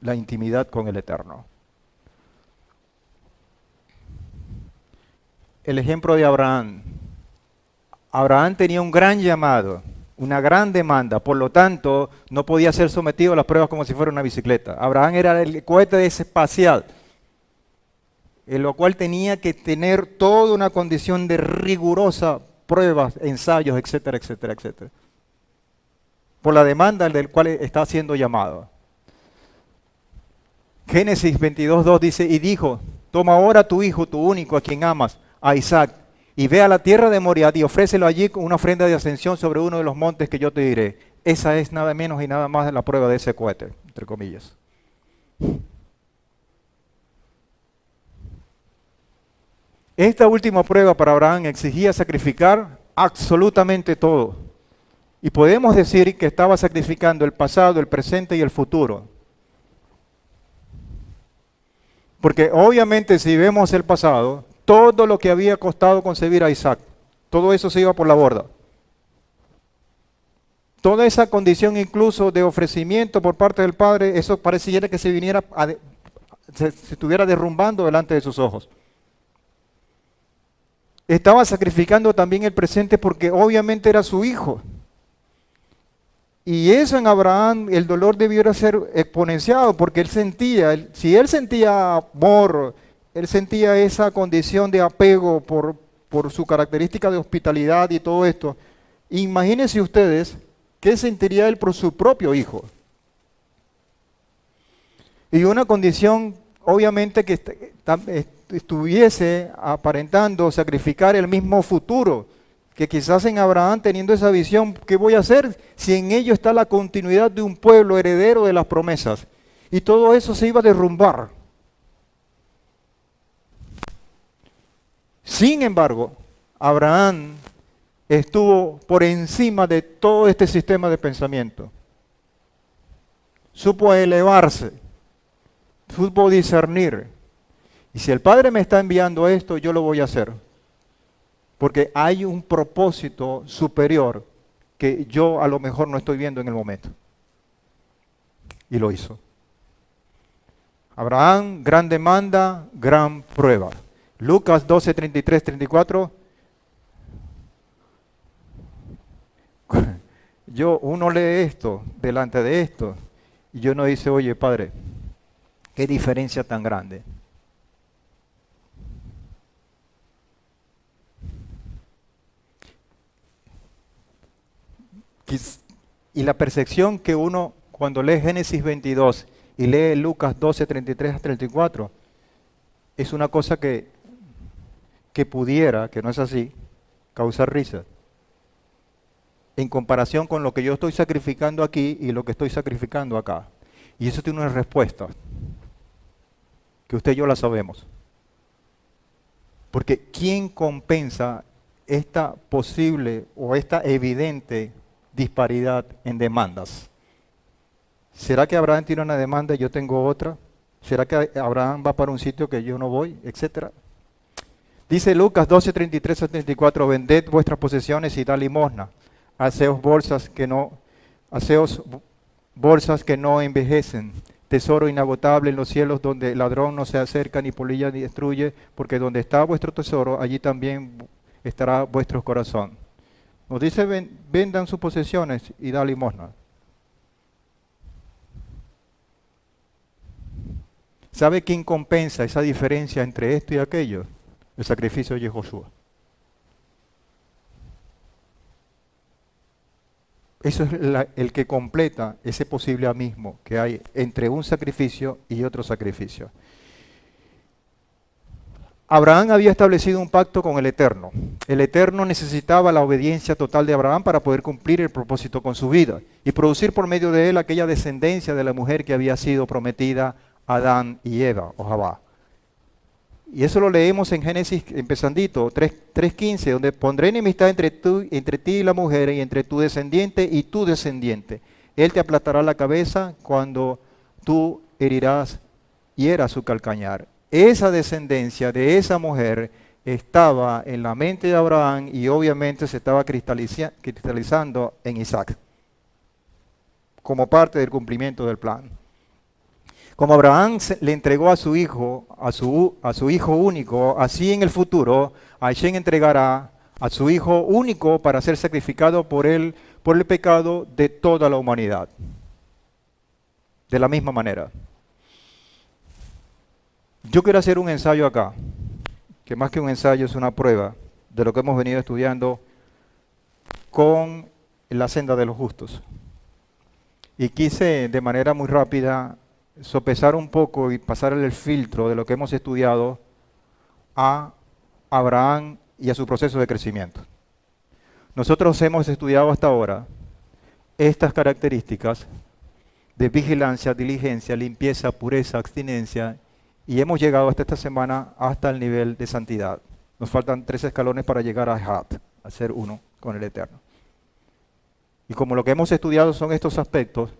La intimidad con el Eterno. El ejemplo de Abraham. Abraham tenía un gran llamado, una gran demanda, por lo tanto no podía ser sometido a las pruebas como si fuera una bicicleta. Abraham era el cohete espacial, en lo cual tenía que tener toda una condición de rigurosa pruebas, ensayos, etcétera, etcétera, etcétera. Por la demanda del cual está siendo llamado. Génesis 22:2 dice, y dijo, toma ahora a tu hijo, tu único, a quien amas, a Isaac, y ve a la tierra de Moriah y ofrécelo allí con una ofrenda de ascensión sobre uno de los montes que yo te diré. Esa es nada menos y nada más de la prueba de ese cohete, entre comillas. Esta última prueba para Abraham exigía sacrificar absolutamente todo. Y podemos decir que estaba sacrificando el pasado, el presente y el futuro. Porque obviamente si vemos el pasado, todo lo que había costado concebir a Isaac, todo eso se iba por la borda. Toda esa condición incluso de ofrecimiento por parte del Padre, eso pareciera que se estuviera derrumbando delante de sus ojos. Estaba sacrificando también el presente porque obviamente era su hijo. Y eso en Abraham, el dolor debiera ser exponenciado porque él sentía, si él sentía amor, él sentía esa condición de apego por su característica de hospitalidad y todo esto. Imagínense ustedes qué sentiría él por su propio hijo. Y una condición, obviamente, que estuviese aparentando sacrificar el mismo futuro, que quizás en Abraham teniendo esa visión, ¿qué voy a hacer si en ello está la continuidad de un pueblo heredero de las promesas? Y todo eso se iba a derrumbar. Sin embargo, Abraham estuvo por encima de todo este sistema de pensamiento. Supo elevarse, supo discernir. Y si el Padre me está enviando esto, yo lo voy a hacer. Porque hay un propósito superior que yo a lo mejor no estoy viendo en el momento. Y lo hizo. Abraham, gran demanda, gran prueba. Lucas 12, 33, 34. Uno lee esto delante de esto y uno dice, oye Padre, qué diferencia tan grande. Y la percepción que uno cuando lee Génesis 22 y lee Lucas 12, 33 a 34, es una cosa que pudiera, que no es así, causar risa. En comparación con lo que yo estoy sacrificando aquí y lo que estoy sacrificando acá. Y eso tiene una respuesta, que usted y yo la sabemos. Porque ¿quién compensa esta posible o esta evidente disparidad en demandas? ¿Será que Abraham tiene una demanda y yo tengo otra? ¿Será que Abraham va para un sitio que yo no voy? Etcétera. Dice Lucas 12, 33 a 34, vended vuestras posesiones y dad limosna. Haceos bolsas que no envejecen, tesoro inagotable en los cielos donde el ladrón no se acerca ni polilla ni destruye, porque donde está vuestro tesoro, allí también estará vuestro corazón. Nos dice, vendan sus posesiones y da limosna. ¿Sabe quién compensa esa diferencia entre esto y aquello? El sacrificio de Josué. Eso es el que completa ese posible abismo que hay entre un sacrificio y otro sacrificio. Abraham había establecido un pacto con el Eterno. El Eterno necesitaba la obediencia total de Abraham para poder cumplir el propósito con su vida y producir por medio de él aquella descendencia de la mujer que había sido prometida a Adán y Eva, o Javá. Y eso lo leemos en Génesis, empezandito, 3:15, donde pondré enemistad entre ti y la mujer, y entre tu descendiente y tu descendiente. Él te aplastará la cabeza cuando tú hieras su calcañar. Esa descendencia de esa mujer estaba en la mente de Abraham y obviamente se estaba cristalizando en Isaac, como parte del cumplimiento del plan. Como Abraham le entregó a su hijo, a su hijo único, así en el futuro Hashem entregará a su hijo único para ser sacrificado por él, por el pecado de toda la humanidad. De la misma manera. Yo quiero hacer un ensayo acá, que más que un ensayo es una prueba de lo que hemos venido estudiando con la senda de los justos. Y quise de manera muy rápida sopesar un poco y pasarle el filtro de lo que hemos estudiado a Abraham y a su proceso de crecimiento. Nosotros hemos estudiado hasta ahora estas características de vigilancia, diligencia, limpieza, pureza, abstinencia, y hemos llegado hasta esta semana hasta el nivel de santidad. Nos faltan 3 escalones para llegar a Hat, a ser uno con el Eterno. Y como lo que hemos estudiado son estos aspectos,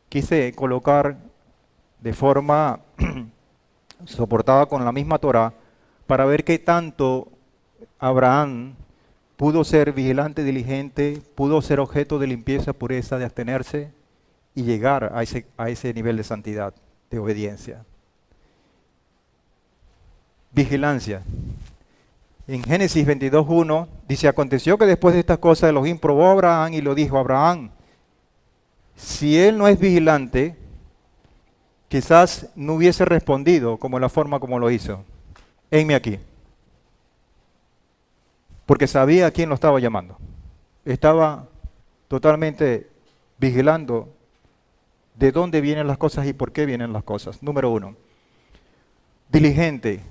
quise colocar de forma soportada con la misma Torah para ver qué tanto Abraham pudo ser vigilante, diligente, pudo ser objeto de limpieza, pureza, de abstenerse y llegar a ese nivel de santidad, de obediencia. Vigilancia. En Génesis 22:1 dice, aconteció que después de estas cosas Elohim probó a Abraham y lo dijo, Abraham, si él no es vigilante, quizás no hubiese respondido como la forma como lo hizo. Henme aquí. Porque sabía a quién lo estaba llamando. Estaba totalmente vigilando de dónde vienen las cosas y por qué vienen las cosas. Número 1. Diligente.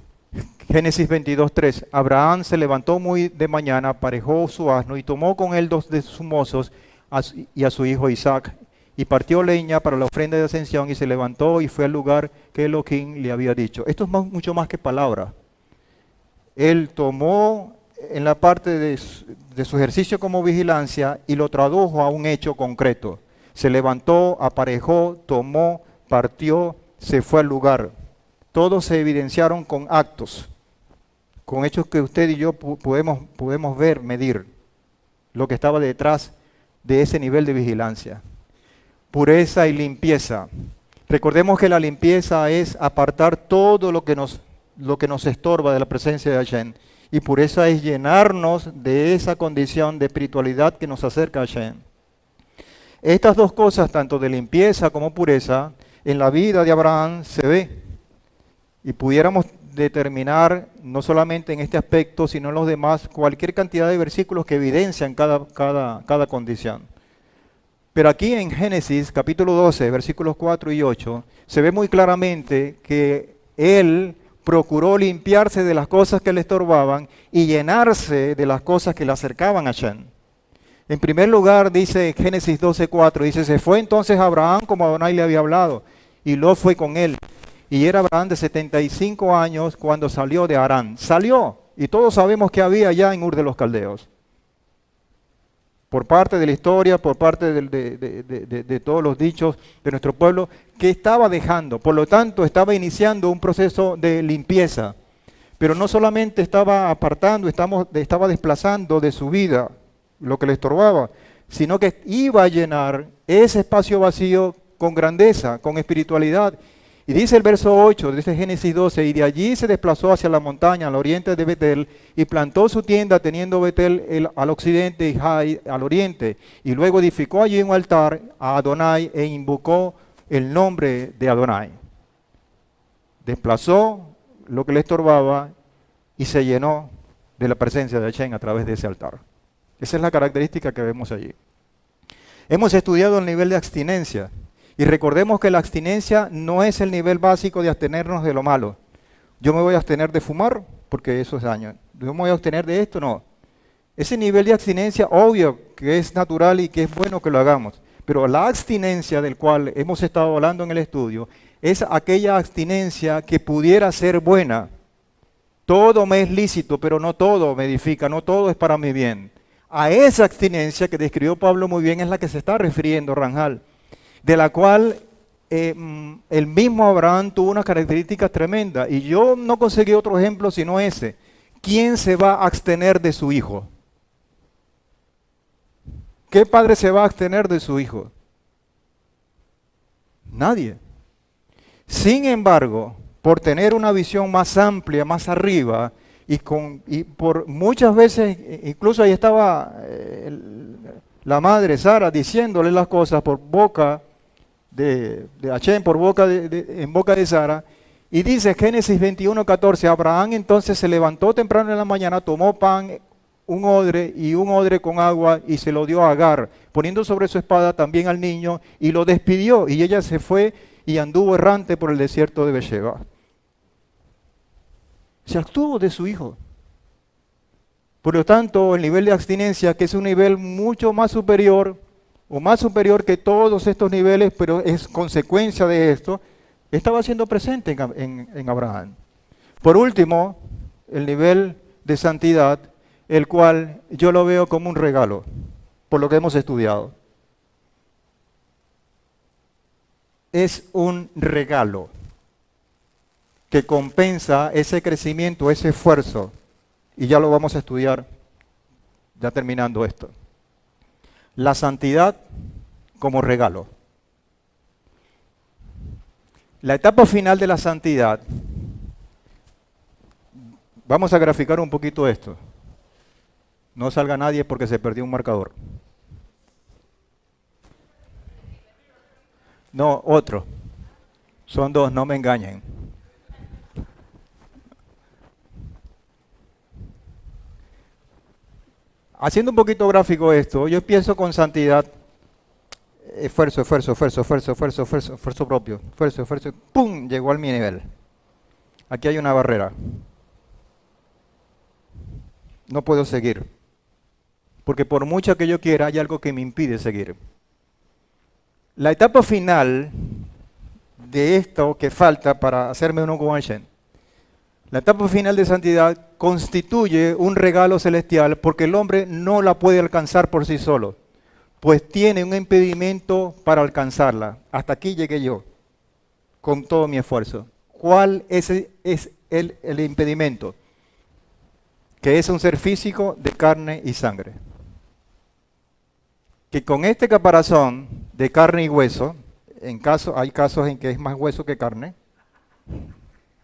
Génesis 22:3. Abraham se levantó muy de mañana, aparejó su asno y tomó con él 2 de sus mozos y a su hijo Isaac. Y partió leña para la ofrenda de ascensión y se levantó y fue al lugar que Elohim le había dicho. Esto es mucho más que palabra. Él tomó en la parte de su ejercicio como vigilancia y lo tradujo a un hecho concreto. Se levantó, aparejó, tomó, partió, se fue al lugar. Todos se evidenciaron con actos, con hechos que usted y yo podemos ver, medir lo que estaba detrás de ese nivel de vigilancia. Pureza y limpieza. Recordemos que la limpieza es apartar todo lo que nos estorba de la presencia de Hashem. Y pureza es llenarnos de esa condición de espiritualidad que nos acerca a Hashem. Estas 2 cosas, tanto de limpieza como pureza, en la vida de Abraham se ve. Y pudiéramos determinar, no solamente en este aspecto, sino en los demás, cualquier cantidad de versículos que evidencian cada condición. Pero aquí en Génesis capítulo 12, versículos 4 y 8, se ve muy claramente que él procuró limpiarse de las cosas que le estorbaban y llenarse de las cosas que le acercaban a Hashem. En primer lugar, dice Génesis 12:4, dice, se fue entonces Abraham como Adonai le había hablado, y Lot fue con él. Y era Abraham de 75 años cuando salió de Harán. Salió, y todos sabemos que había allá en Ur de los Caldeos. Por parte de la historia, por parte de todos los dichos de nuestro pueblo, que estaba dejando. Por lo tanto, estaba iniciando un proceso de limpieza. Pero no solamente estaba apartando, estaba desplazando de su vida lo que le estorbaba, sino que iba a llenar ese espacio vacío con grandeza, con espiritualidad. Y dice el verso 8, dice Génesis 12, y de allí se desplazó hacia la montaña, al oriente de Betel, y plantó su tienda teniendo Betel al occidente y Jai al oriente. Y luego edificó allí un altar a Adonai e invocó el nombre de Adonai. Desplazó lo que le estorbaba y se llenó de la presencia de Hashem a través de ese altar. Esa es la característica que vemos allí. Hemos estudiado el nivel de abstinencia. Y recordemos que la abstinencia no es el nivel básico de abstenernos de lo malo. Yo me voy a abstener de fumar porque eso es daño. Yo me voy a abstener de esto, no. Ese nivel de abstinencia, obvio que es natural y que es bueno que lo hagamos. Pero la abstinencia del cual hemos estado hablando en el estudio es aquella abstinencia que pudiera ser buena. Todo me es lícito, pero no todo me edifica, no todo es para mi bien. A esa abstinencia que describió Pablo muy bien es la que se está refiriendo Ranjal, de la cual el mismo Abraham tuvo unas características tremendas. Y yo no conseguí otro ejemplo sino ese. ¿Quién se va a abstener de su hijo? ¿Qué padre se va a abstener de su hijo? Nadie. Sin embargo, por tener una visión más amplia, más arriba, y por muchas veces, incluso ahí estaba la madre Sara diciéndole las cosas por boca de Hashem, en boca de Sara, y dice Génesis 21:14, Abraham entonces se levantó temprano en la mañana, tomó pan, un odre con agua y se lo dio a Agar, poniendo sobre su espada también al niño y lo despidió, y ella se fue y anduvo errante por el desierto de Beersheba. Se abstuvo de su hijo. Por lo tanto, el nivel de abstinencia, que es un nivel mucho más superior, o más superior que todos estos niveles, pero es consecuencia de esto, estaba siendo presente en Abraham. Por último, el nivel de santidad, el cual yo lo veo como un regalo, por lo que hemos estudiado. Es un regalo que compensa ese crecimiento, ese esfuerzo, y ya lo vamos a estudiar ya terminando esto. La santidad como regalo. La etapa final de la santidad, vamos a graficar un poquito esto. No salga nadie porque se perdió un marcador. No, otro. Son dos, no me engañen. Haciendo un poquito gráfico esto, yo pienso con santidad, esfuerzo propio, ¡pum! Llegó al mi nivel. Aquí hay una barrera. No puedo seguir. Porque por mucho que yo quiera, hay algo que me impide seguir. La etapa final de esto que falta para hacerme uno con Hashem, la etapa final de santidad constituye un regalo celestial porque el hombre no la puede alcanzar por sí solo, pues tiene un impedimento para alcanzarla. Hasta aquí llegué yo, con todo mi esfuerzo. ¿Cuál es el impedimento? Que es un ser físico de carne y sangre. Que con este caparazón de carne y hueso, hay casos en que es más hueso que carne,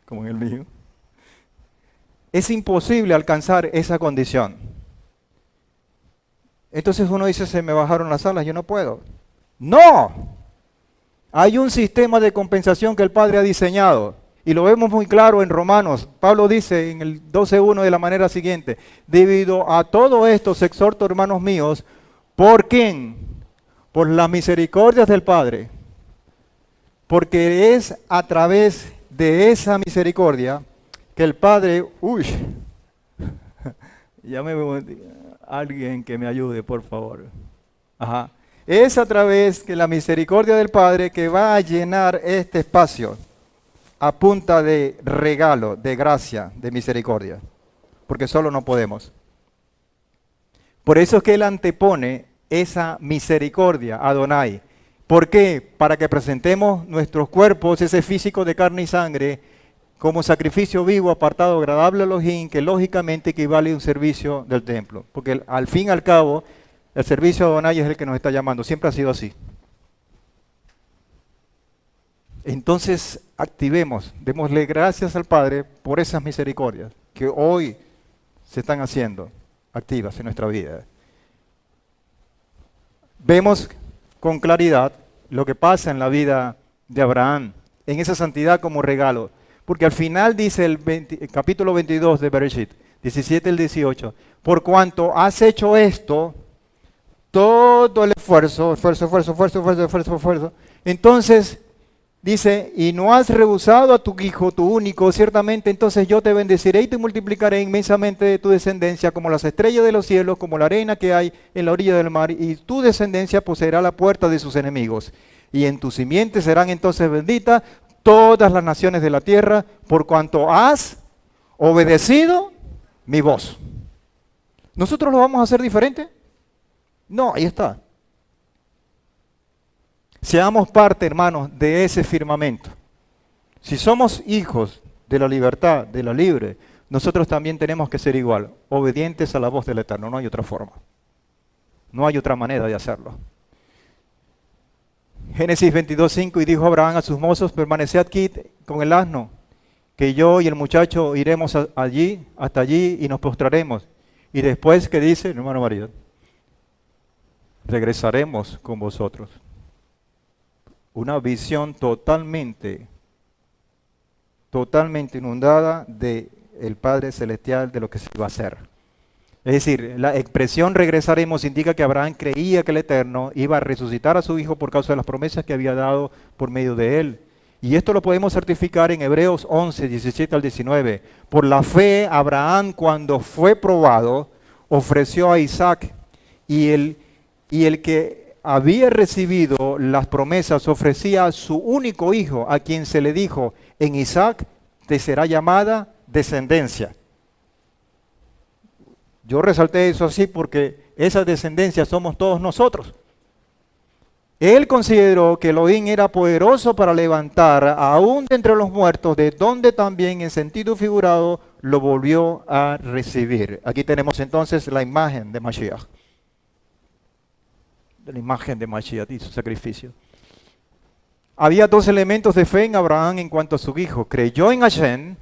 como en el mío, es imposible alcanzar esa condición. Entonces uno dice, se me bajaron las alas, yo no puedo. ¡No! Hay un sistema de compensación que el Padre ha diseñado. Y lo vemos muy claro en Romanos. Pablo dice en el 12:1 de la manera siguiente, debido a todo esto, os exhorto, hermanos míos, ¿por quién? Por las misericordias del Padre. Porque es a través de esa misericordia que el Padre, alguien que me ayude, por favor. Ajá. Es a través de la misericordia del Padre que va a llenar este espacio a punta de regalo, de gracia, de misericordia. Porque solo no podemos. Por eso es que Él antepone esa misericordia a Adonai. ¿Por qué? Para que presentemos nuestros cuerpos, ese físico de carne y sangre, como sacrificio vivo, apartado, agradable a Elohim, que lógicamente equivale a un servicio del templo. Porque al fin y al cabo, el servicio de Adonai es el que nos está llamando. Siempre ha sido así. Entonces, activemos, démosle gracias al Padre por esas misericordias que hoy se están haciendo activas en nuestra vida. Vemos con claridad lo que pasa en la vida de Abraham, en esa santidad como regalo. Porque al final dice el capítulo 22 de Bereshit, 17 al 18, por cuanto has hecho esto, todo el esfuerzo, entonces dice, y no has rehusado a tu hijo, tu único, ciertamente entonces yo te bendeciré y te multiplicaré inmensamente de tu descendencia como las estrellas de los cielos, como la arena que hay en la orilla del mar, y tu descendencia poseerá la puerta de sus enemigos. Y en tu simiente serán entonces benditas todas las naciones de la tierra, por cuanto has obedecido mi voz. ¿Nosotros lo vamos a hacer diferente? No, ahí está. Seamos parte, hermanos, de ese firmamento. Si somos hijos de la libertad, de la libre, nosotros también tenemos que ser igual, obedientes a la voz del Eterno. No hay otra forma. No hay otra manera de hacerlo. Génesis 22:5, y dijo Abraham a sus mozos, permaneced aquí con el asno, que yo y el muchacho iremos allí, hasta allí, y nos postraremos. Y después, ¿qué dice, hermano María? Regresaremos con vosotros. Una visión totalmente inundada del Padre Celestial de lo que se iba a hacer. Es decir, la expresión regresaremos indica que Abraham creía que el Eterno iba a resucitar a su hijo por causa de las promesas que había dado por medio de él. Y esto lo podemos certificar en Hebreos 11, 17 al 19. Por la fe, Abraham, cuando fue probado, ofreció a Isaac, y el que había recibido las promesas ofrecía a su único hijo, a quien se le dijo, en Isaac te será llamada descendencia. Yo resalté eso así porque esa descendencia somos todos nosotros. Él consideró que Elohim era poderoso para levantar aún de entre los muertos, de donde también en sentido figurado lo volvió a recibir. Aquí tenemos entonces la imagen de Mashiach. La imagen de Mashiach y su sacrificio. Había dos elementos de fe en Abraham en cuanto a su hijo. Creyó en Hashem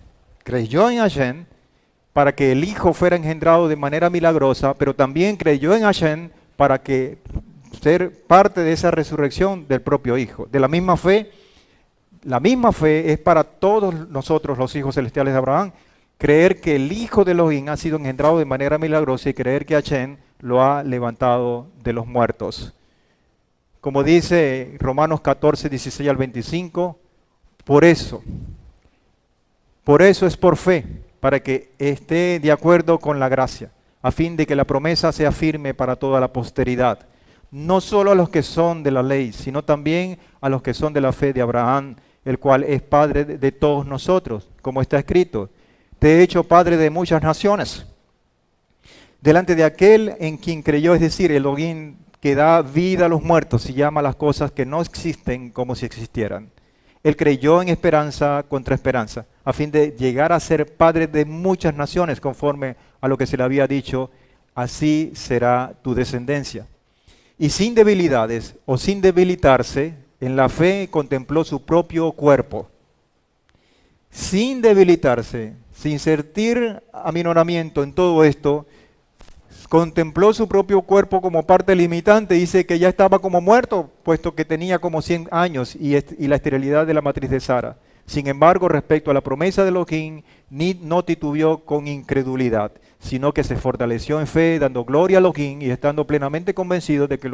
para que el hijo fuera engendrado de manera milagrosa, pero también creyó en Hashem para que ser parte de esa resurrección del propio hijo. De la misma fe es para todos nosotros los hijos celestiales de Abraham. Creer que el hijo de Elohim ha sido engendrado de manera milagrosa y creer que Hashem lo ha levantado de los muertos. Como dice Romanos 14, 16 al 25, por eso es por fe, para que esté de acuerdo con la gracia, a fin de que la promesa sea firme para toda la posteridad, no solo a los que son de la ley, sino también a los que son de la fe de Abraham, el cual es Padre de todos nosotros, como está escrito, te he hecho Padre de muchas naciones, delante de aquel en quien creyó, es decir, Elohim, que da vida a los muertos y llama a las cosas que no existen como si existieran. Él creyó en esperanza contra esperanza, a fin de llegar a ser padre de muchas naciones, conforme a lo que se le había dicho, así será tu descendencia. Y sin debilidades o sin debilitarse, en la fe contempló su propio cuerpo. Sin debilitarse, sin sentir aminoramiento en todo esto, contempló su propio cuerpo como parte limitante, dice que ya estaba como muerto, puesto que tenía como 100 años y la esterilidad de la matriz de Sara. Sin embargo, respecto a la promesa de Elohim, no titubeó con incredulidad, sino que se fortaleció en fe, dando gloria a Elohim y estando plenamente convencido de que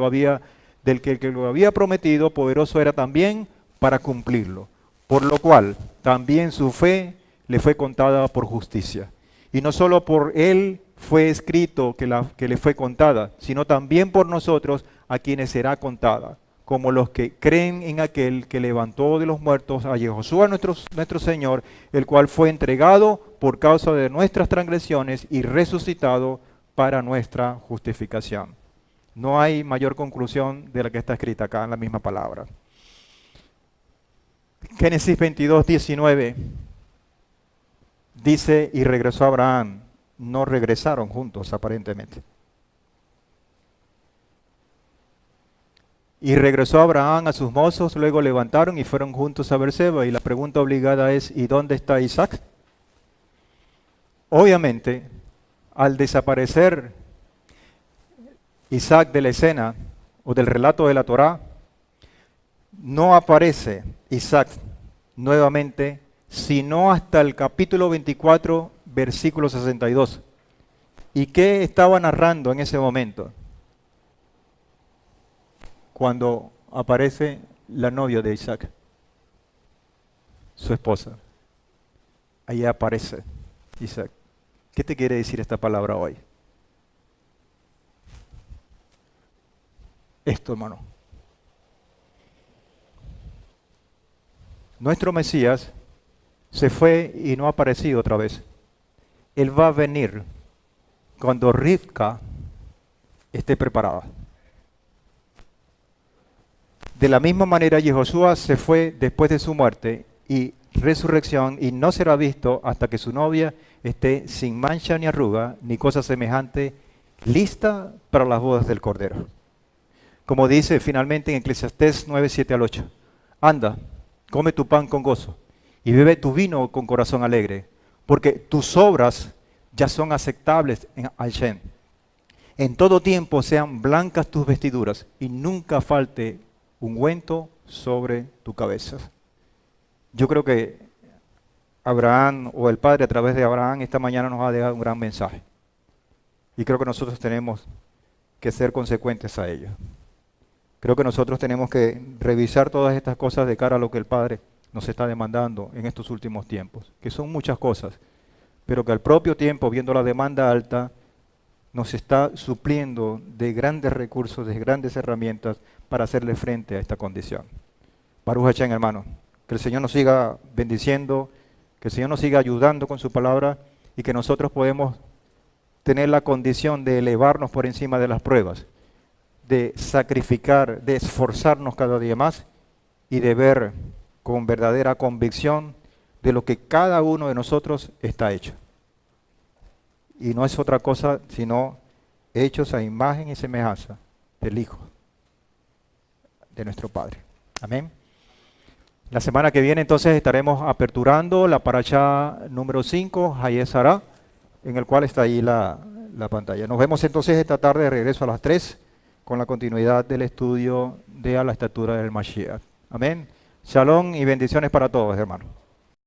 del que lo había prometido, poderoso era también para cumplirlo. Por lo cual, también su fe le fue contada por justicia. Y no solo por él fue escrito que le fue contada, sino también por nosotros a quienes será contada, como los que creen en aquel que levantó de los muertos a Yehoshua nuestro Señor, el cual fue entregado por causa de nuestras transgresiones y resucitado para nuestra justificación. No hay mayor conclusión de la que está escrita acá en la misma palabra. Génesis 22, 19. Dice, y regresó Abraham. No regresaron juntos, aparentemente. Y regresó Abraham a sus mozos, luego levantaron y fueron juntos a Beerseba. Y la pregunta obligada es, ¿y dónde está Isaac? Obviamente, al desaparecer Isaac de la escena o del relato de la Torá, no aparece Isaac nuevamente, sino hasta el capítulo 24, versículo 62. ¿Y qué estaba narrando en ese momento? Cuando aparece la novia de Isaac, su esposa. Ahí aparece Isaac. ¿Qué te quiere decir esta palabra hoy? Esto, hermano. Nuestro Mesías se fue y no ha aparecido otra vez. Él va a venir cuando Rivka esté preparada. De la misma manera, Yehoshua se fue después de su muerte y resurrección y no será visto hasta que su novia esté sin mancha ni arruga ni cosa semejante, lista para las bodas del Cordero. Como dice finalmente en Eclesiastés 9, 7 al 8. Anda, come tu pan con gozo y bebe tu vino con corazón alegre, porque tus obras ya son aceptables al Shem. En todo tiempo sean blancas tus vestiduras y nunca falte ungüento sobre tu cabeza. Yo creo que Abraham o el Padre a través de Abraham esta mañana nos ha dejado un gran mensaje. Y creo que nosotros tenemos que ser consecuentes a ello. Creo que nosotros tenemos que revisar todas estas cosas de cara a lo que el Padre nos está demandando en estos últimos tiempos, que son muchas cosas, pero que al propio tiempo, viendo la demanda alta, nos está supliendo de grandes recursos, de grandes herramientas para hacerle frente a esta condición. Baruch Hashem, hermano, que el Señor nos siga bendiciendo, que el Señor nos siga ayudando con su palabra y que nosotros podemos tener la condición de elevarnos por encima de las pruebas, de sacrificar, de esforzarnos cada día más y de ver con verdadera convicción de lo que cada uno de nosotros está hecho. Y no es otra cosa sino hechos a imagen y semejanza del Hijo de nuestro Padre. Amén. La semana que viene entonces estaremos aperturando la parashá número 5, Hayé Sará, en el cual está ahí la pantalla. Nos vemos entonces esta tarde de regreso a las 3 con la continuidad del estudio de A la estatura del Mashiach. Amén. Shalom y bendiciones para todos, hermanos.